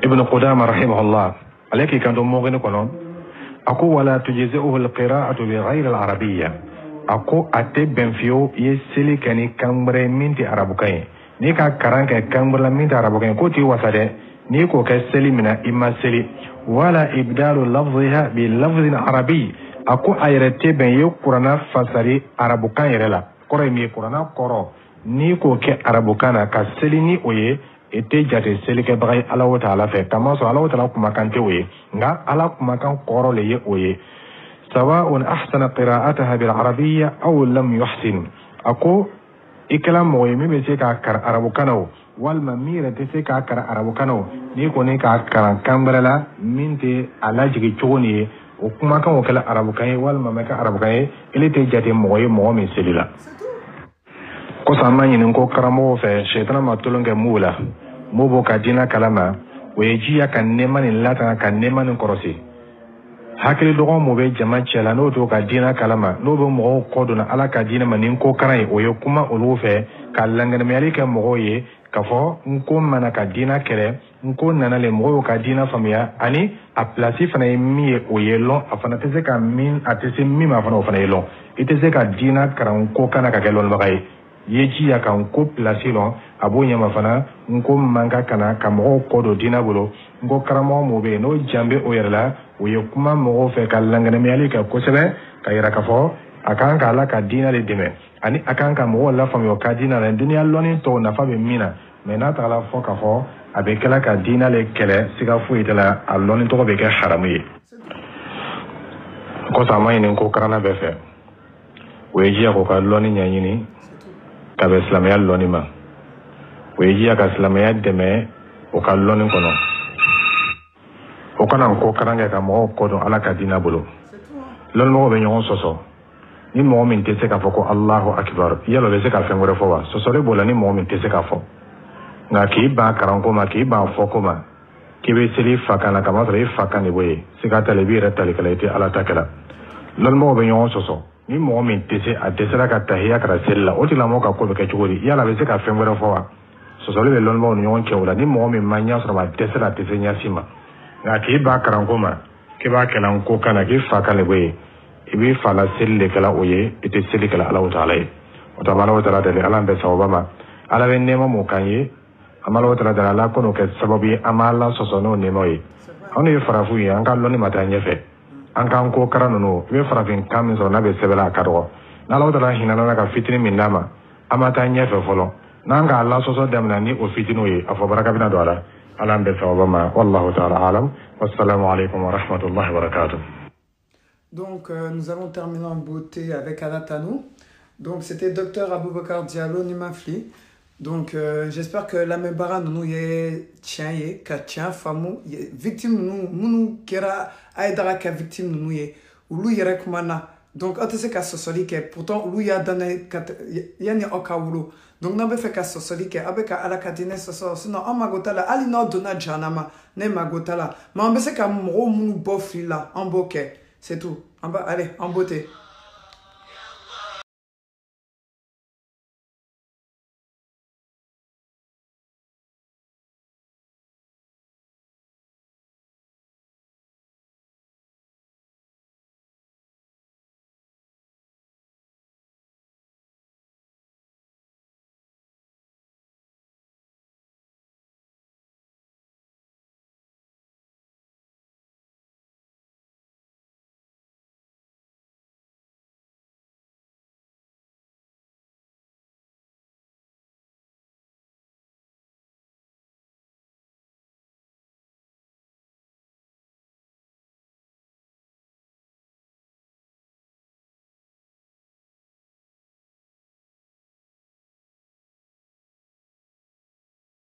ibn qudama rahimahullah alaki kan do mo gene ko non ako wala tujzi'uhu alqira'atu bi ghayri alarabiyya ako ate benfio ye seli kani kambre minti arabukai ni ka karanka kambre minti arabukai ko ti wasade ni ko ka seli mina imma seli wala ibdalu lafziha bi lafzin arabi ako ayrete ben ye qur'ana fasari arabukan yere la kore mi qur'ana koro ni ko ke arabukana ka seli ni oye ete jate seli ke bagay Allah wa ta'ala fe kama so Allah wa ta'ala kuma kan te oye nga ala kuma kan koro le ye oye sawa'un ahsana qira'ataha bil arabiyya aw lam yuhsin ako iklam moye mi be se ka kar arabukana wal mamira te se ka kar arabukana ni ko ne ka kar kambrala minte alajigi choni o kuma kan o kala arabukan wal mamaka arabukan ile te jate moye mo mi selila ko samani nin ko karamo fe shaytan ma tulunge mula mobo ka dina kalama o ye jiya ka nɛɛma nin latanga ka nɛɛma nin kɔrɔsi hakili dɔgɔ mo bɛ jama cɛla n'o to ka dina kalama n'o bɛ mɔgɔw kɔ donna ala ka diinɛ ma nin ko karan ye o ye kuma olu fɛ ka langɛnɛmayali kɛ mɔgɔw ye k'a fɔ n ko mana ka diina kɛlɛ n ko nana le mɔgɔw ka diina faamuya ani a pilasi fana ye min ye o ye lɔn a fana tɛ se ka min a tɛ se min ma fana o fana ye lɔn i tɛ se ka diina karan ko kana ka kɛ lɔnbaga ye ye jiya ka n ko pilasi lɔn a b'o ɲɛma fana n ko man ka kana ka mɔgɔw kɔ don diina bolo n ko karamɔgɔ mo bɛ yen n'o jan bɛ o yɛrɛ la o ye kuma mɔgɔw fɛ ka langɛnɛmayali kɛ kosɛbɛ ka yira k'a fɔ a kan ka ala ka diina de dɛmɛ ani a kan ka mɔgɔw lafaamuya o ka diina la duniya lɔnni tɔw nafa bɛ min na mɛ n'a tagala fɔ k'a fɔ a bɛ kɛla ka diina le kɛlɛ siga foyi tɛ la a lɔnni tɔgɔ bɛ kɛ haramu ye kosɔn a ma ɲini ko karanna bɛɛ fɛ o ye diya k'o ka lɔnni ɲɛɲini ka bɛn silamɛya lɔnni ma o ye diya ka silamɛya dɛmɛ o ka lɔnni kɔnɔ o kana ko karan kɛ ka mɔgɔw kɔ dɔn ala ka diina bolo lɔnnimɔgɔw bɛ ɲɔgɔn sɔsɔ ni mɔgɔ min tɛ se k'a fɔ ko alahu akibar yala o bɛ se ka fɛn wɛrɛ fɔ wa sɔsɔli b'o la ni mɔgɔ min tɛ se k'a fɔ nka k'i ban karanko ma k'i ban fɔko ma k'i bɛ seli fa kan na k'a sɔrɔ i fa kan de b'o ye siga t'a la i b'i yɛrɛ talikɛla i tɛ ala ta kɛla lɔnnimɔgɔw bɛ ɲɔgɔn sɔsɔ ni mɔgɔ min tɛ se a dɛsɛra ka tahiya kɛra seli la o tigilamɔgɔ ka ko bɛ kɛ cogo di yala a bɛ se ka fɛn wɛrɛ fɔ wa sɔsɔli bɛ lɔnnimɔgɔw ni ɲɔgɔn cɛ o la ni mɔgɔ min ma ɲɛ sɔrɔ a dɛsɛra a tɛ se ɲɛsi ma nka k'i ban karanko ma k'i b'a kɛla ko kan na k'i fa kan de b'o ye i b'i fa la seli de kɛla o ye i tɛ seli kɛla ala ta'ala ye o tuma ala ta'ala deli ala bɛ sababa ma ala bɛ nɛɛma mun kan ye an ala ta'ala deli ala ko n'o kɛ sababu ye an b'a la sɔsɔ n'o nɛɛmaw ye anw ye farafinw ye an ka lɔnni ma taa ɲɛfɛ an k'an ko karan ninnu i bɛ farafin kan min sɔrɔ n'a bɛ sɛbɛn a ka dɔgɔ n'ala ta'ala hinɛna ka fitinin min d'a ma an ma taa ɲɛfɛ fɔlɔ n'an k'a la sɔsɔ daminɛ ni o fitininw ye a fɔ baraka bɛna don a la ala bɛ sababa ma wallahu ta'ala alam wassalamu alaikum wa rahmatullahi wa barakatuh. Donc, nous allons terminer en beauté avec Alatanou. Donc, c'était Dr Aboubakar Diallo Nimafli. Donc, j'espère que la membara nous est tien ye, ka tien famu, victime nous kera aidara ka victime nous ye, ou lui yerek mana. Donc, on te sait qu'à sosoli ke, pourtant, lui a donné, yani okawulu. Donc, n'a pas fait qu'à sosoli ke, avec ala katine soso, sinon, on magotala, ali no dona janama, ne magotala. Mais on sait qu'à mou bofli là, en bokeh. C'est tout. Allez, en beauté.